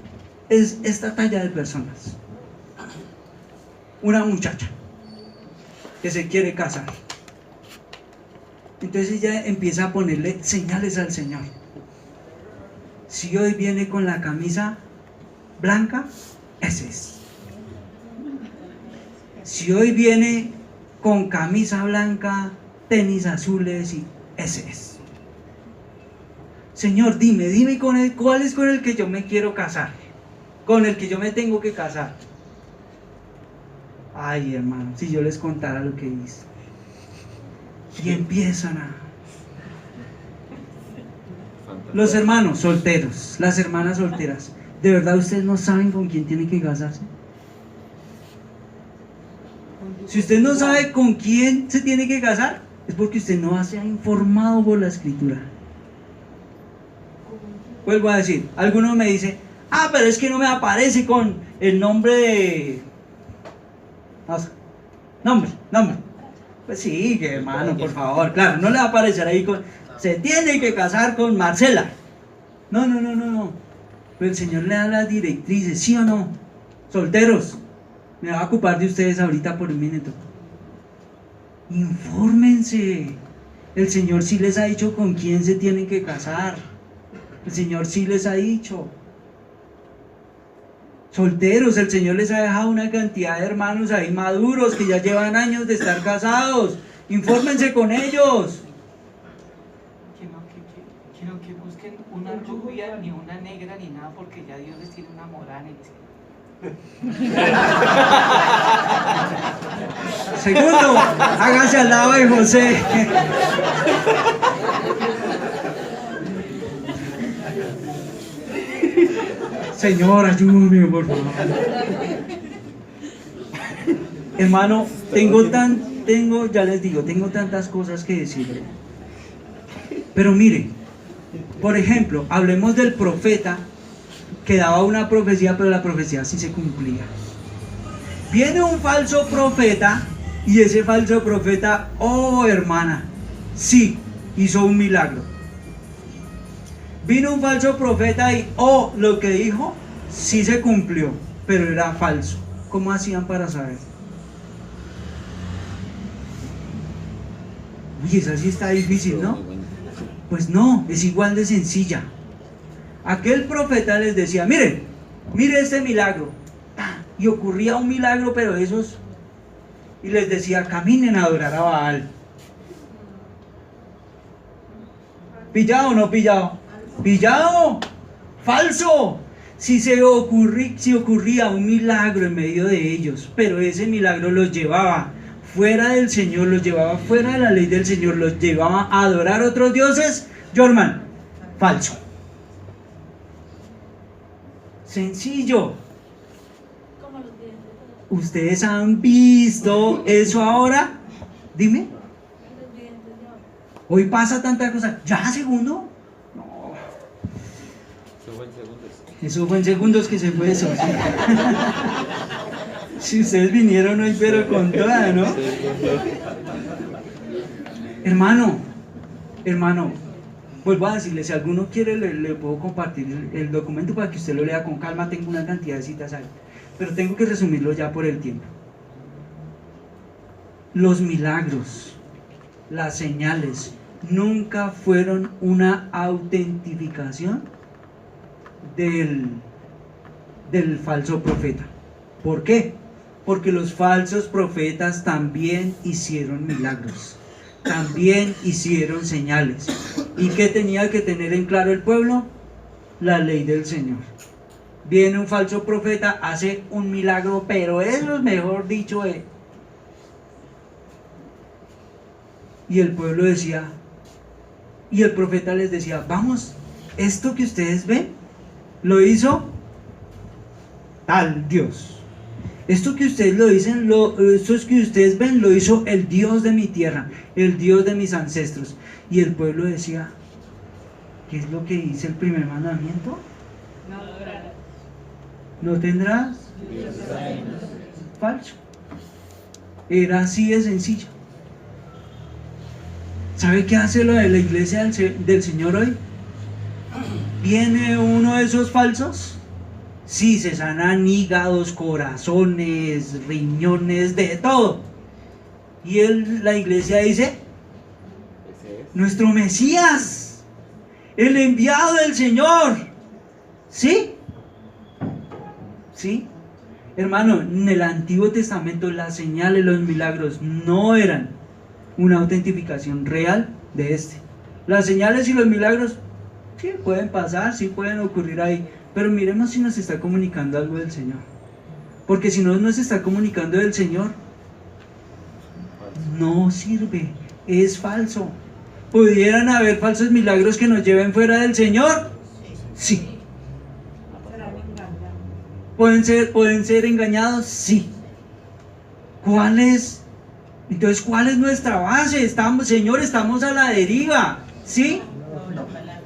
esta talla de personas. Una muchacha que se quiere casar. Entonces ella empieza a ponerle señales al Señor. Si hoy viene con la camisa blanca, ese es. Si hoy viene con camisa blanca, tenis azules, y ese es. Señor, dime cuál es con el que yo me quiero casar, con el que yo me tengo que casar. Ay, hermano, si yo les contara lo que hice. Y empiezan a... Los hermanos solteros, las hermanas solteras, ¿de verdad ustedes no saben con quién tienen que casarse? Si usted no sabe con quién se tiene que casar, es porque usted no se ha informado por la Escritura. Vuelvo a decir, alguno me dice, pero es que no me aparece con el nombre de... Nombre. Pues sí, hermano, por favor, claro, no le va a aparecer ahí con... Se tiene que casar con Marcela. No. Pero el Señor le da las directrices, ¿sí o no? Solteros, me va a ocupar de ustedes ahorita por un minuto. Infórmense. El Señor sí les ha dicho con quién se tienen que casar. El Señor sí les ha dicho. Solteros, el Señor les ha dejado una cantidad de hermanos ahí maduros que ya llevan años de estar casados. Infórmense con ellos. ¿Qué ni una negra, ni nada, porque ya Dios les tiene una morada en el cielo. Segundo, hágase al lado de José. Señor, ayúdame, por favor. Hermano, ya les digo, tengo tantas cosas que decirle. Pero mire, por ejemplo, hablemos del profeta que daba una profecía, pero la profecía sí se cumplía. Viene un falso profeta y ese falso profeta, oh hermana, sí, hizo un milagro. Vino un falso profeta y, oh, lo que dijo, sí se cumplió, pero era falso. ¿Cómo hacían para saber? Uy, esa sí está difícil, ¿no? Pues no, es igual de sencilla. Aquel profeta les decía, mire este milagro. Y ocurría un milagro, pero esos... Y les decía, caminen a adorar a Baal. ¿Pillado o no pillado? ¡Pillado! ¡Falso! Si ocurría un milagro en medio de ellos, pero ese milagro los llevaba fuera del Señor, los llevaba fuera de la ley del Señor, los llevaba a adorar a otros dioses, Jorman, falso. Sencillo. ¿Ustedes han visto eso ahora? Dime. Hoy pasa tanta cosa. ¿Ya segundo? No. Eso fue en segundos que se fue eso. Si ustedes vinieron hoy, pero con toda, ¿no? Hermano, vuelvo a decirle, si alguno quiere, le puedo compartir el documento para que usted lo lea con calma. Tengo una cantidad de citas ahí, pero tengo que resumirlo ya por el tiempo. Los milagros, las señales, nunca fueron una autentificación del falso profeta. ¿Por qué? Porque los falsos profetas también hicieron milagros, también hicieron señales. ¿Y qué tenía que tener en claro el pueblo? La ley del Señor. Viene un falso profeta, hace un milagro, pero eso es mejor dicho. Y el pueblo decía, y el profeta les decía, vamos, esto que ustedes ven, lo hizo tal Dios. Esto que ustedes lo dicen, esto que ustedes ven, lo hizo el Dios de mi tierra, el Dios de mis ancestros. Y el pueblo decía, ¿qué es lo que dice el primer mandamiento? No tendrás. Falso. Era así de sencillo. ¿Sabe qué hace lo de la iglesia del Señor hoy? Viene uno de esos falsos. Sí, se sanan hígados, corazones, riñones, de todo. Y la iglesia dice, nuestro Mesías, el enviado del Señor. ¿Sí? ¿Sí? Hermano, en el Antiguo Testamento las señales, los milagros no eran una autentificación real de este. Las señales y los milagros sí pueden pasar, sí pueden ocurrir ahí. Pero miremos si nos está comunicando algo del Señor. Porque si no nos está comunicando del Señor, no sirve, es falso. ¿Pudieran haber falsos milagros que nos lleven fuera del Señor? Sí. ¿Pueden ser engañados? Sí. Entonces, ¿cuál es nuestra base? Señor, estamos a la deriva. ¿Sí?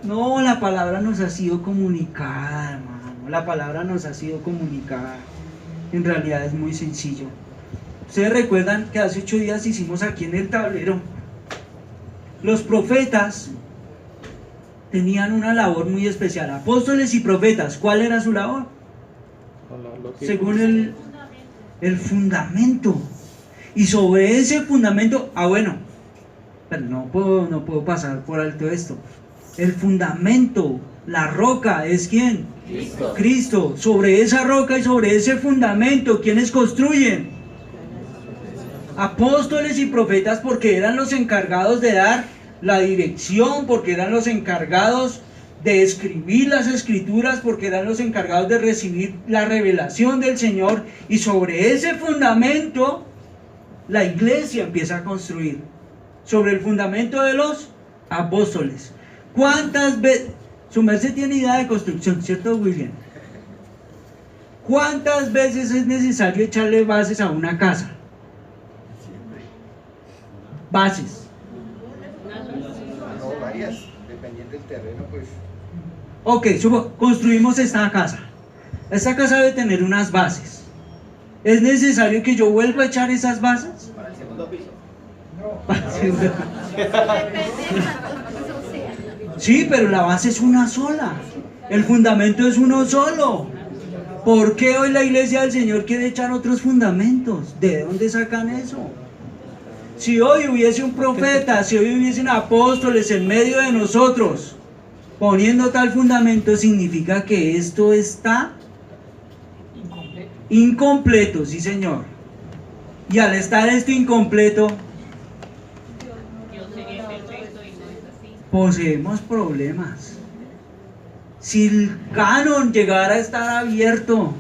No, la palabra nos ha sido comunicada, hermano. La palabra nos ha sido comunicada. En realidad es muy sencillo. Ustedes recuerdan que hace 8 días hicimos aquí en el tablero. Los profetas tenían una labor muy especial. Apóstoles y profetas, ¿cuál era su labor? Según el fundamento. Y sobre ese fundamento, pero no puedo pasar por alto esto. El fundamento, la roca, ¿es quién? Cristo. Sobre esa roca y sobre ese fundamento, ¿quiénes construyen? Apóstoles y profetas, porque eran los encargados de dar la dirección, porque eran los encargados de escribir las escrituras, porque eran los encargados de recibir la revelación del Señor, y sobre ese fundamento la iglesia empieza a construir, sobre el fundamento de los apóstoles. ¿Cuántas veces? Su merced tiene idea de construcción, ¿cierto, William? ¿Cuántas veces es necesario echarle bases a una casa? Bases. No, varias, dependiendo del terreno, pues. Ok, construimos esta casa. Esta casa debe tener unas bases. ¿Es necesario que yo vuelva a echar esas bases? Para el segundo piso. Para el segundo. Sí, pero la base es una sola. El fundamento es uno solo. ¿Por qué hoy la iglesia del Señor quiere echar otros fundamentos? ¿De dónde sacan eso? Si hoy hubiese un profeta, si hoy hubiesen apóstoles en medio de nosotros, poniendo tal fundamento, significa que esto está incompleto, sí, señor. Y al estar esto incompleto, poseemos problemas. Si el canon llegara a estar abierto,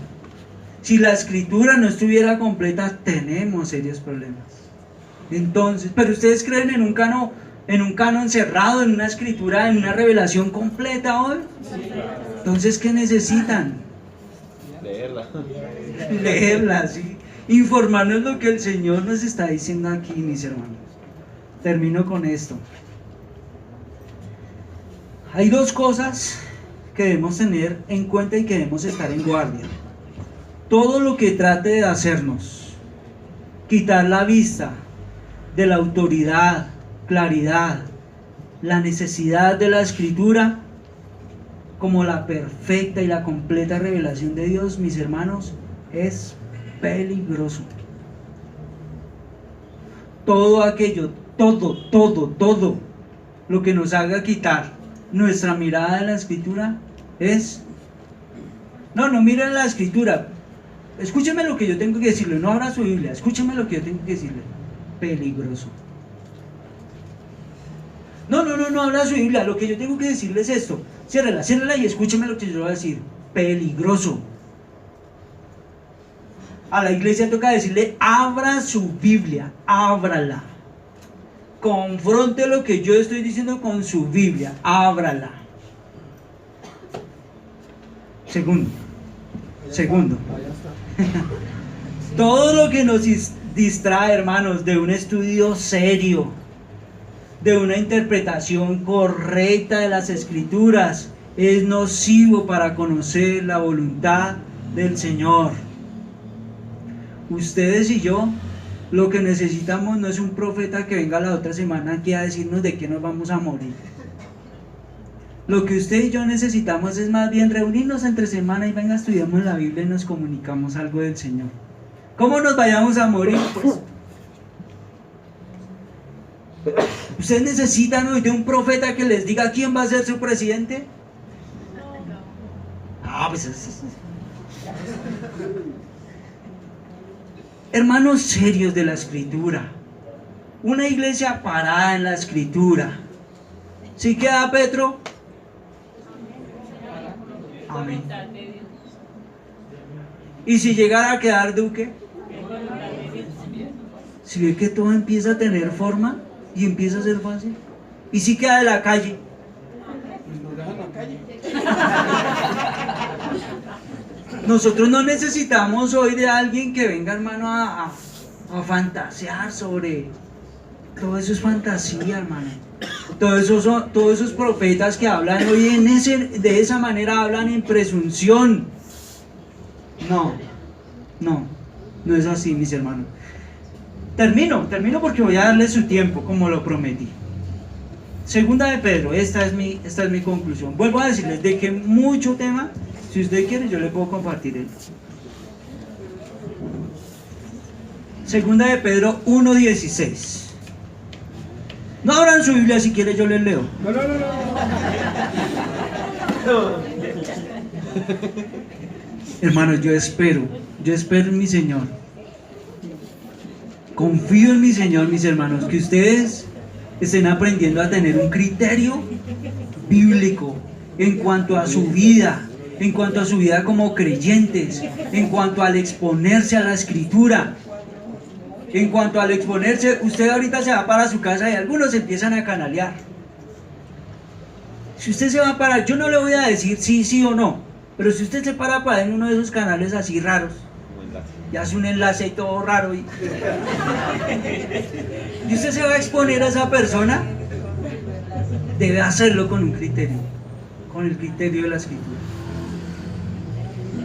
si la escritura no estuviera completa, tenemos serios problemas. Entonces, pero ustedes creen en un canon cerrado, en una escritura, en una revelación completa hoy. Entonces, ¿qué necesitan? Leerla, sí. Informarnos lo que el Señor nos está diciendo aquí, mis hermanos. Termino con esto. Hay dos cosas que debemos tener en cuenta y que debemos estar en guardia. Todo lo que trate de hacernos quitar la vista de la autoridad, claridad, la necesidad de la escritura como la perfecta y la completa revelación de Dios, mis hermanos, es peligroso. Todo aquello, todo lo que nos haga quitar nuestra mirada de la escritura es... No miren la escritura, escúcheme lo que yo tengo que decirle, no abra su Biblia, escúcheme lo que yo tengo que decirle. Peligroso. No abra su Biblia, lo que yo tengo que decirle es esto. Ciérrela y escúcheme lo que yo voy a decir. Peligroso. A la iglesia toca decirle, abra su Biblia, ábrala. Confronte lo que yo estoy diciendo con su Biblia, ábrala. Segundo. Todo lo que nos distrae, hermanos, de un estudio serio, de una interpretación correcta de las escrituras, es nocivo para conocer la voluntad del Señor. Ustedes y yo, lo que necesitamos no es un profeta que venga la otra semana aquí a decirnos de qué nos vamos a morir. Lo que usted y yo necesitamos es más bien reunirnos entre semana y venga, estudiamos la Biblia y nos comunicamos algo del Señor. ¿Cómo nos vayamos a morir? Pues ustedes necesitan hoy de un profeta que les diga quién va a ser su presidente. Hermanos serios de la escritura, una iglesia parada en la escritura. ¿Sí queda, Petro? Amén. ¿Y si llegara a quedar Duque? Si ve que todo empieza a tener forma y empieza a ser fácil. ¿Y si queda de la calle? Nos dejan la calle. Nosotros no necesitamos hoy de alguien que venga, hermano, a fantasear sobre... Todo eso es fantasía, hermano. Todos esos profetas que hablan hoy de esa manera hablan en presunción. No es así, mis hermanos. Termino porque voy a darle su tiempo, como lo prometí. Segunda de Pedro, esta es mi conclusión. Vuelvo a decirles de que mucho tema, si usted quiere, yo le puedo compartir él. Segunda de Pedro 1:16. No abran su Biblia, si quiere yo les leo. No. Hermanos, yo espero en mi Señor. Confío en mi Señor, mis hermanos, que ustedes estén aprendiendo a tener un criterio bíblico en cuanto a su vida, en cuanto a su vida como creyentes, en cuanto al exponerse a la Escritura. En cuanto al exponerse, usted ahorita se va para su casa y algunos empiezan a canalear. Si usted se va para, yo no le voy a decir sí o no, pero si usted se para en uno de esos canales así raros, y hace un enlace y todo raro, y usted se va a exponer a esa persona, debe hacerlo con un criterio, con el criterio de la Escritura.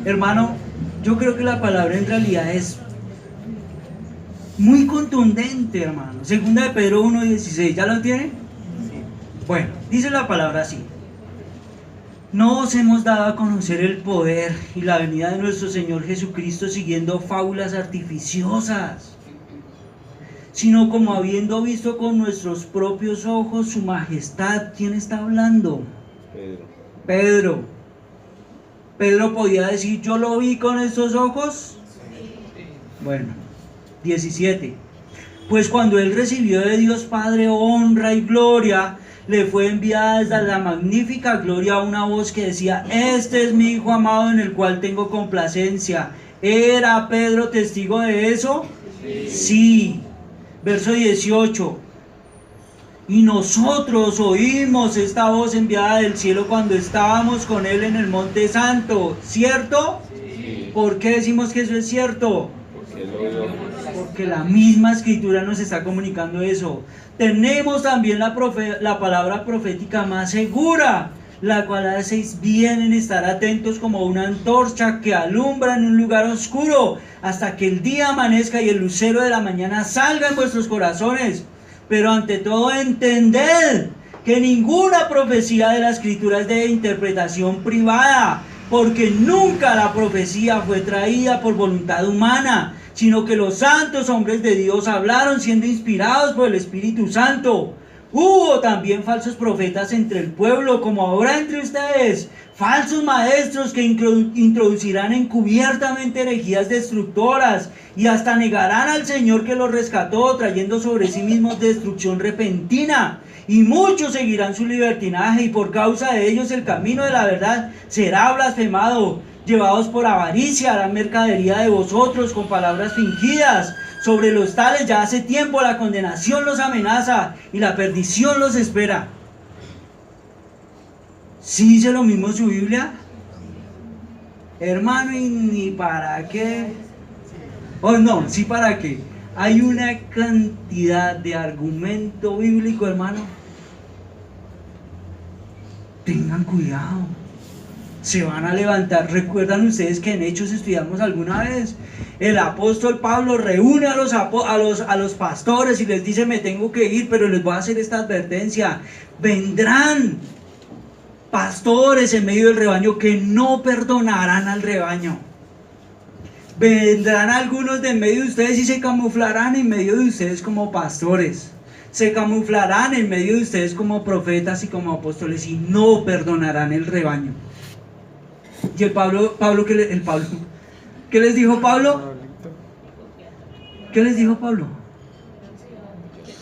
Hermano, yo creo que la palabra en realidad es muy contundente, hermano. Segunda de Pedro 1:16, ¿ya lo tiene? Bueno, dice la palabra así: no os hemos dado a conocer el poder y la venida de nuestro Señor Jesucristo siguiendo fábulas artificiosas, sino como habiendo visto con nuestros propios ojos su majestad. ¿Quién está hablando? Pedro. Pedro podía decir, ¿yo lo vi con estos ojos? Bueno, 17. Pues cuando él recibió de Dios Padre honra y gloria, le fue enviada desde la magnífica gloria una voz que decía: este es mi Hijo amado en el cual tengo complacencia. ¿Era Pedro testigo de eso? Sí. Verso 18. Y nosotros oímos esta voz enviada del cielo cuando estábamos con él en el Monte Santo. ¿Cierto? Sí. ¿Por qué decimos que eso es cierto? Porque la misma Escritura nos está comunicando eso. Tenemos también la palabra profética más segura, la cual hacéis bien en estar atentos como una antorcha que alumbra en un lugar oscuro, hasta que el día amanezca y el lucero de la mañana salga en vuestros corazones. Pero ante todo entended que ninguna profecía de la Escritura es de interpretación privada, porque nunca la profecía fue traída por voluntad humana, sino que los santos hombres de Dios hablaron siendo inspirados por el Espíritu Santo. Hubo también falsos profetas entre el pueblo, como ahora entre ustedes, falsos maestros que introducirán encubiertamente herejías destructoras y hasta negarán al Señor que los rescató, trayendo sobre sí mismos destrucción repentina. Y muchos seguirán su libertinaje, y por causa de ellos el camino de la verdad será blasfemado. Llevados por avaricia harán mercadería de vosotros con palabras fingidas. Sobre los tales ya hace tiempo la condenación los amenaza y la perdición los espera. ¿Sí dice lo mismo su Biblia? Hermano, ¿y ni para qué? Oh no, sí para qué. Hay una cantidad de argumento bíblico, hermano. Tengan cuidado. Se van a levantar. ¿Recuerdan ustedes que en Hechos estudiamos alguna vez? El apóstol Pablo reúne a los pastores y les dice: me tengo que ir, pero les voy a hacer esta advertencia. Vendrán pastores en medio del rebaño que no perdonarán al rebaño. Vendrán algunos de en medio de ustedes y se camuflarán en medio de ustedes como pastores. Se camuflarán en medio de ustedes como profetas y como apóstoles y no perdonarán el rebaño. Y ¿qué les dijo Pablo? ¿Qué les dijo Pablo?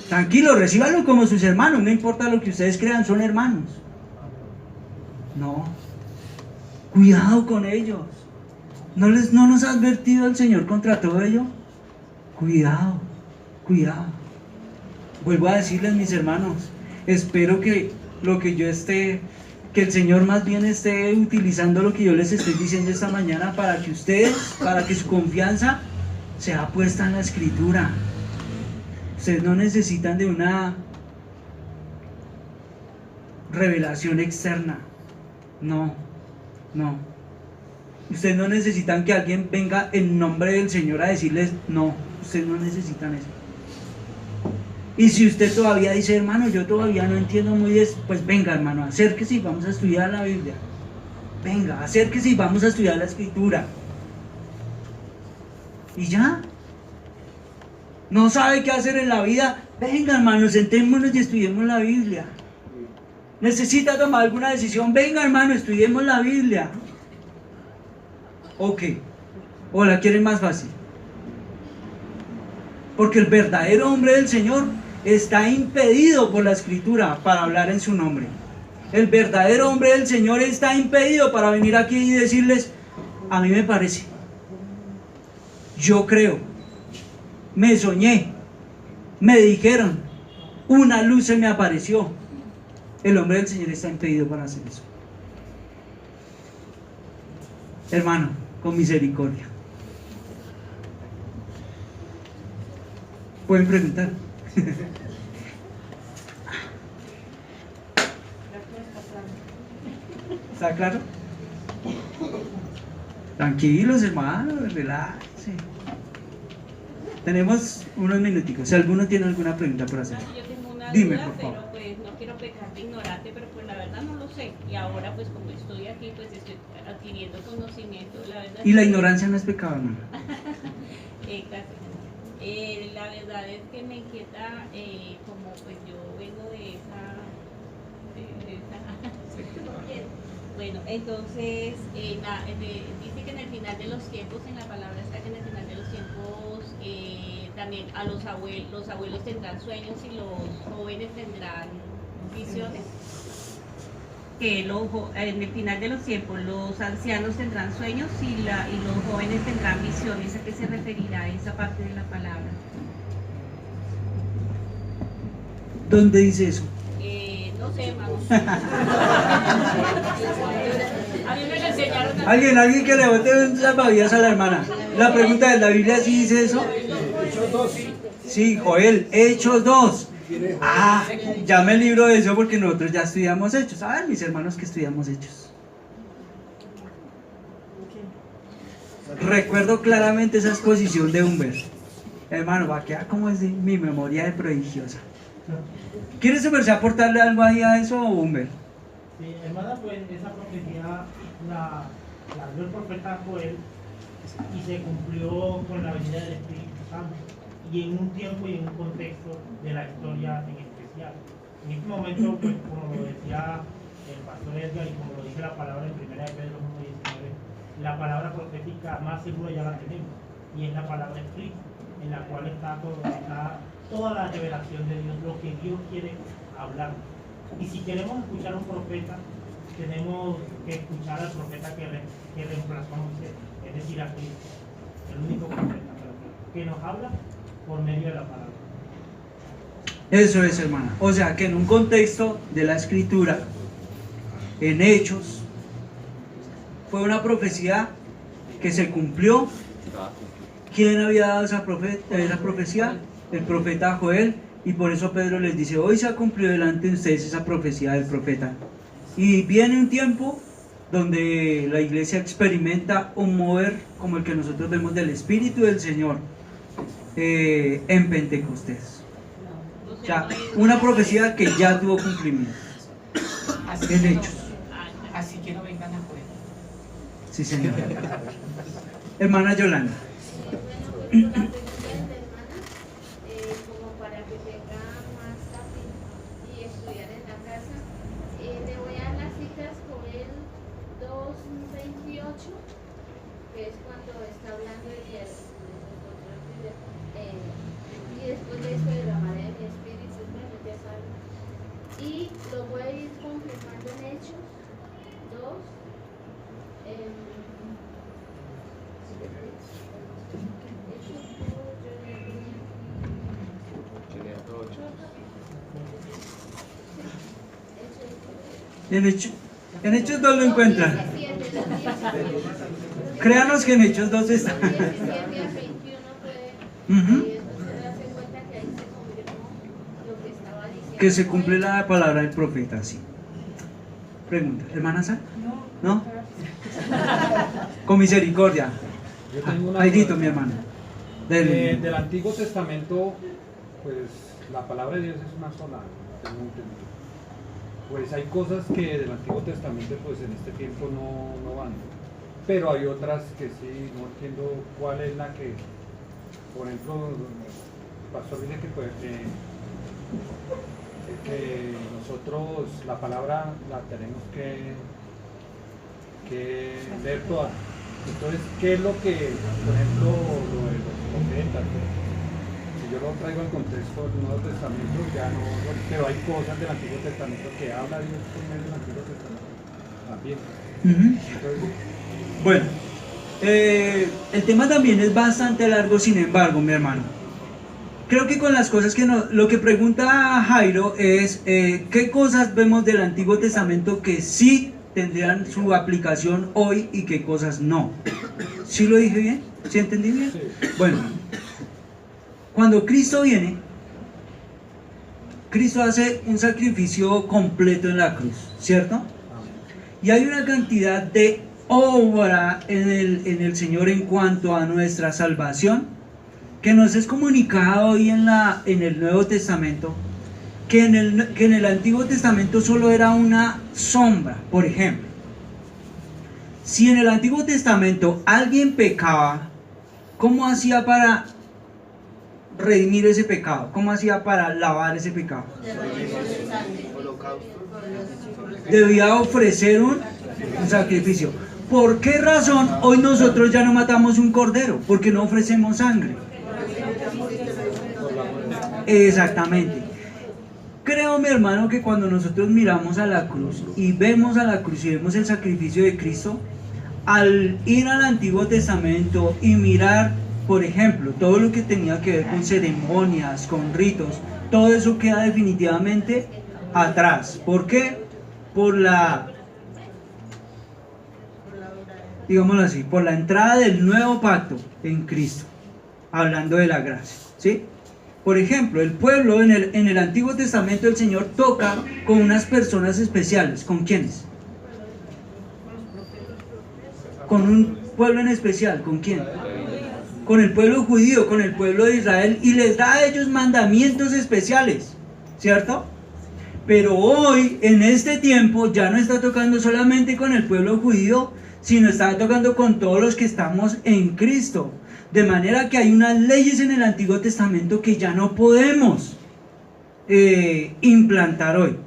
Tranquilo, recíbanlo como sus hermanos, no importa lo que ustedes crean, son hermanos. No, cuidado con ellos. ¿No nos ha advertido el Señor contra todo ello? Cuidado. Vuelvo a decirles, mis hermanos, espero que que el Señor más bien esté utilizando lo que yo les estoy diciendo esta mañana para que su confianza sea puesta en la Escritura. Ustedes no necesitan de una revelación externa. No. Ustedes no necesitan que alguien venga en nombre del Señor a decirles no. Ustedes no necesitan eso. Y si usted todavía dice: hermano, yo todavía no entiendo muy bien, pues venga, hermano, acérquese y vamos a estudiar la Biblia. Venga, acérquese y vamos a estudiar la Escritura. Y ya. ¿No sabe qué hacer en la vida? Venga, hermano, sentémonos y estudiemos la Biblia. ¿Necesita tomar alguna decisión? Venga, hermano, estudiemos la Biblia. Ok. ¿O la quieren más fácil? Porque el verdadero hombre del Señor está impedido por la Escritura para hablar en su nombre. El verdadero hombre del Señor está impedido para venir aquí y decirles, a mí me parece, yo creo, me soñé, me dijeron, una luz se me apareció. El hombre del Señor está impedido para hacer eso. Hermano, con misericordia. Pueden preguntar. ¿Está claro? Tranquilos, hermanos, relájense. Tenemos unos minuticos. Si alguno tiene alguna pregunta por hacer. Yo tengo una Dime, duda, por favor. pero pues no quiero pecar de ignorante, pero pues la verdad no lo sé. Y ahora pues como estoy aquí, pues estoy adquiriendo conocimiento, la verdad. Y la ignorancia no es pecado, hermano. Casi. La verdad es que me inquieta, como pues yo vengo de esa bueno, entonces dice que en el final de los tiempos, en la palabra está que en el final de los tiempos también a los abuelos tendrán sueños y los jóvenes tendrán visiones. Que en el final de los tiempos los ancianos tendrán sueños y los jóvenes tendrán visiones. ¿A qué se referirá esa parte de la palabra? ¿Dónde dice eso? No sé, hermano. A mí me lo enseñaron a... Alguien que le bote un salvavidas a la hermana. La pregunta de la Biblia, ¿sí dice eso? Hechos 2. Sí, Joel, Hechos 2. Ah, ya me libro de eso porque nosotros ya estudiamos Hechos. A ver, mis hermanos que estudiamos Hechos. Recuerdo claramente esa exposición de Humber. Hermano, va a quedar como es de mi memoria de prodigiosa. ¿Quieres aportarle algo ahí a eso, Humber? Sí, hermana, pues esa profecía la dio el profeta Joel y se cumplió con la venida del Espíritu Santo y en un tiempo y en un contexto de la historia en especial. En este momento, pues como lo decía el pastor Edgar y como lo dice la palabra en 1 de Pedro 1:19, la palabra profética más segura ya la tenemos y es la palabra escrita, en la cual está toda la revelación de Dios, lo que Dios quiere hablar. Y si queremos escuchar a un profeta, tenemos que escuchar al profeta que reemplazó a Moisés, es decir, a Cristo, el único profeta que nos habla por medio de la palabra. Eso es, hermana. O sea que en un contexto de la escritura, en Hechos, fue una profecía que se cumplió. ¿Quién había dado esa profecía? El profeta Joel. Y por eso Pedro les dice, hoy se ha cumplido delante de ustedes esa profecía del profeta. Y viene un tiempo donde la iglesia experimenta un mover como el que nosotros vemos del Espíritu del Señor en Pentecostés. O sea, una profecía que ya tuvo cumplimiento en Hechos. Así que no vengan a Joel. Sí, señor. Hermana Yolanda. Y lo voy a ir completando en Hechos 2. En Hechos 2 lo encuentran. Créanos que en Hechos 2 está. Que se cumple la palabra del profeta, sí. Pregunta, ¿hermana Sal? ¿No? Con misericordia. Yo tengo una Aidito, duda. mi hermano. Del Antiguo Testamento, pues la palabra de Dios es una sola, tengo entendido. Pues hay cosas que del Antiguo Testamento pues en este tiempo no van, pero hay otras que sí, no entiendo cuál es la que, por ejemplo, el pastor dice que, pues, que nosotros la palabra la tenemos que leer toda. Entonces, ¿qué es lo que, por ejemplo, lo de los profetas, si yo lo traigo al contexto del Nuevo Testamento, ya no, pero hay cosas del Antiguo Testamento que habla Dios por medio del Antiguo Testamento también. Entonces, Bueno, el tema también es bastante largo, sin embargo, mi hermano. Creo que con las cosas que lo que pregunta Jairo es qué cosas vemos del Antiguo Testamento que sí tendrían su aplicación hoy y qué cosas no. ¿Sí lo dije bien? ¿Sí entendí bien? sí. Bueno, cuando Cristo viene, Cristo hace un sacrificio completo en la cruz, ¿cierto? Y hay una cantidad de obra en el Señor en cuanto a nuestra salvación que nos es comunicado hoy en el Nuevo Testamento, que en el Antiguo Testamento solo era una sombra. Por ejemplo, si en el Antiguo Testamento alguien pecaba, ¿cómo hacía para redimir ese pecado? ¿Cómo hacía para lavar ese pecado? Debía ofrecer un sacrificio. ¿Por qué razón hoy nosotros ya no matamos un cordero? Porque no ofrecemos sangre. Exactamente. Creo, mi hermano, que cuando nosotros miramos a la cruz y vemos a la cruz y vemos el sacrificio de Cristo, al ir al Antiguo Testamento y mirar, por ejemplo, todo lo que tenía que ver con ceremonias, con ritos, todo eso queda definitivamente atrás. ¿Por qué? Por la, digámoslo así, por la entrada del nuevo pacto en Cristo, hablando de la gracia, ¿sí? Por ejemplo, el pueblo en el Antiguo Testamento, el Señor toca con unas personas especiales. ¿Con quiénes? Con un pueblo en especial. ¿Con quién? Con el pueblo judío, con el pueblo de Israel, y les da a ellos mandamientos especiales, ¿cierto? Pero hoy, en este tiempo, ya no está tocando solamente con el pueblo judío, sino está tocando con todos los que estamos en Cristo. De manera que hay unas leyes en el Antiguo Testamento que ya no podemos implantar hoy.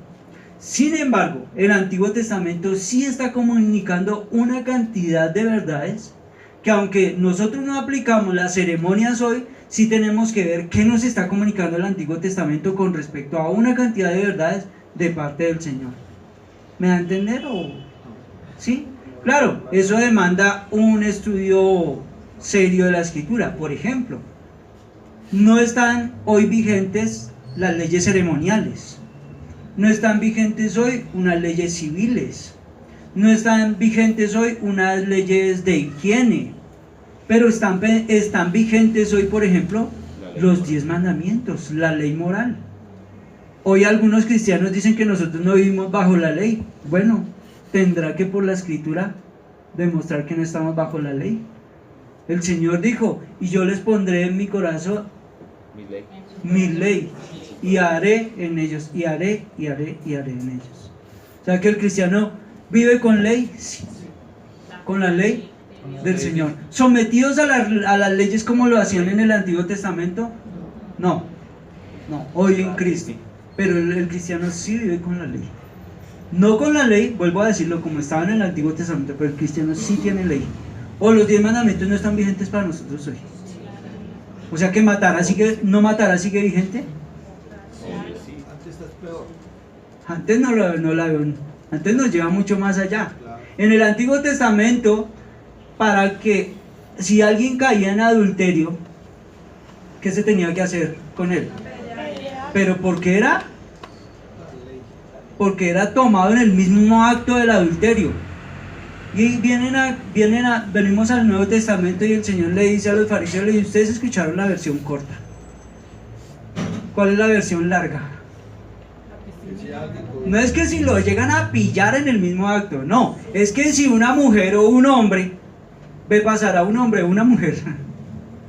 Sin embargo, el Antiguo Testamento sí está comunicando una cantidad de verdades que, aunque nosotros no aplicamos las ceremonias hoy, sí tenemos que ver qué nos está comunicando el Antiguo Testamento con respecto a una cantidad de verdades de parte del Señor. ¿Me da a entender? ¿Sí? Claro, eso demanda un estudio serio de la Escritura. Por ejemplo, no están hoy vigentes las leyes ceremoniales, no están vigentes hoy unas leyes civiles, no están vigentes hoy unas leyes de higiene, pero están vigentes hoy, por ejemplo, los 10 mandamientos, la ley moral. Hoy algunos cristianos dicen que nosotros no vivimos bajo la ley. Bueno, tendrá que por la Escritura demostrar que no estamos bajo la ley. El Señor dijo, y yo les pondré en mi corazón mi ley, y haré en ellos, y haré en ellos. O sea que el cristiano vive con ley, sí, con la ley del Señor. ¿Sometidos a las leyes como lo hacían en el Antiguo Testamento? No, hoy en Cristo. Pero el cristiano sí vive con la ley. No con la ley, vuelvo a decirlo, como estaba en el Antiguo Testamento, pero el cristiano sí tiene ley. O los 10 mandamientos no están vigentes para nosotros hoy. O sea que no matará sigue vigente. Antes estás peor. Antes no la veo. Antes nos lleva mucho más allá. En el Antiguo Testamento, para que si alguien caía en adulterio, ¿qué se tenía que hacer con él? Pero ¿por qué era? Porque era tomado en el mismo acto del adulterio. Y venimos al Nuevo Testamento y el Señor le dice a los fariseos, le dice, ustedes escucharon la versión corta. ¿Cuál es la versión larga? No es que si lo llegan a pillar en el mismo acto, no, es que si una mujer o un hombre ve pasar a un hombre o una mujer,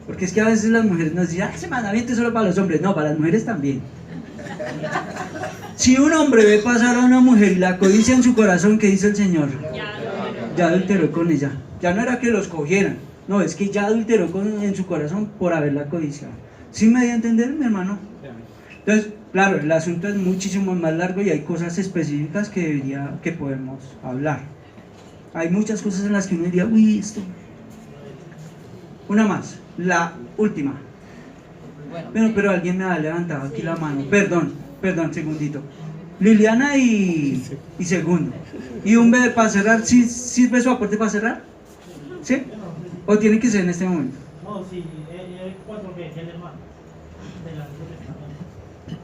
porque es que a veces las mujeres nos dicen, ese mandamiento es solo para los hombres, no, para las mujeres también. Si un hombre ve pasar a una mujer y la codicia en su corazón, ¿qué dice el Señor? Ya adulteró con ella. Ya no era que los cogieran, no, es que ya adulteró en su corazón por haberla codiciado. ¿Sí me dio a entender, mi hermano? Entonces, claro, el asunto es muchísimo más largo y hay cosas específicas que podemos hablar. Hay muchas cosas en las que uno diría, uy, esto. Una más, la última. Bueno, Pero alguien me ha levantado aquí la mano. Perdón, segundito. Liliana y segundo. ¿Y un B para cerrar? ¿Sí sirve su aporte para cerrar? ¿Sí? ¿O tiene que ser en este momento? No, sí, el 4 que es el hermano del Antiguo Testamento.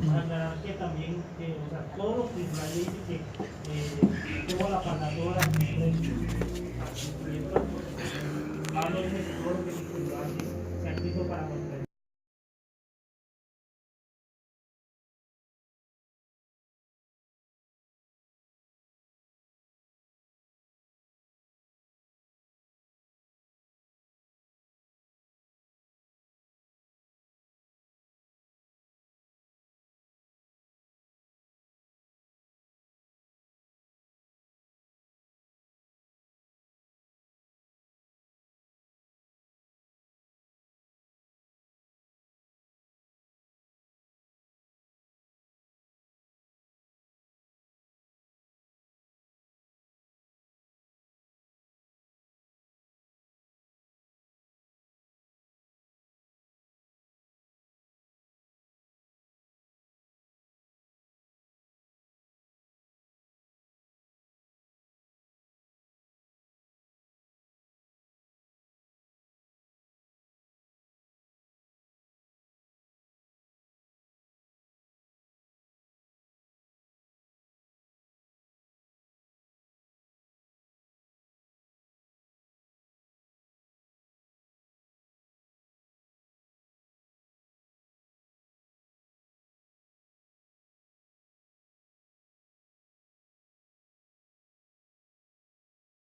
Para aclarar que también, o sea, todos los principales dicen que toda la palabra, toda la escritura es Pablo dice que todo lo que se escrito antes se ha escrito para nuestra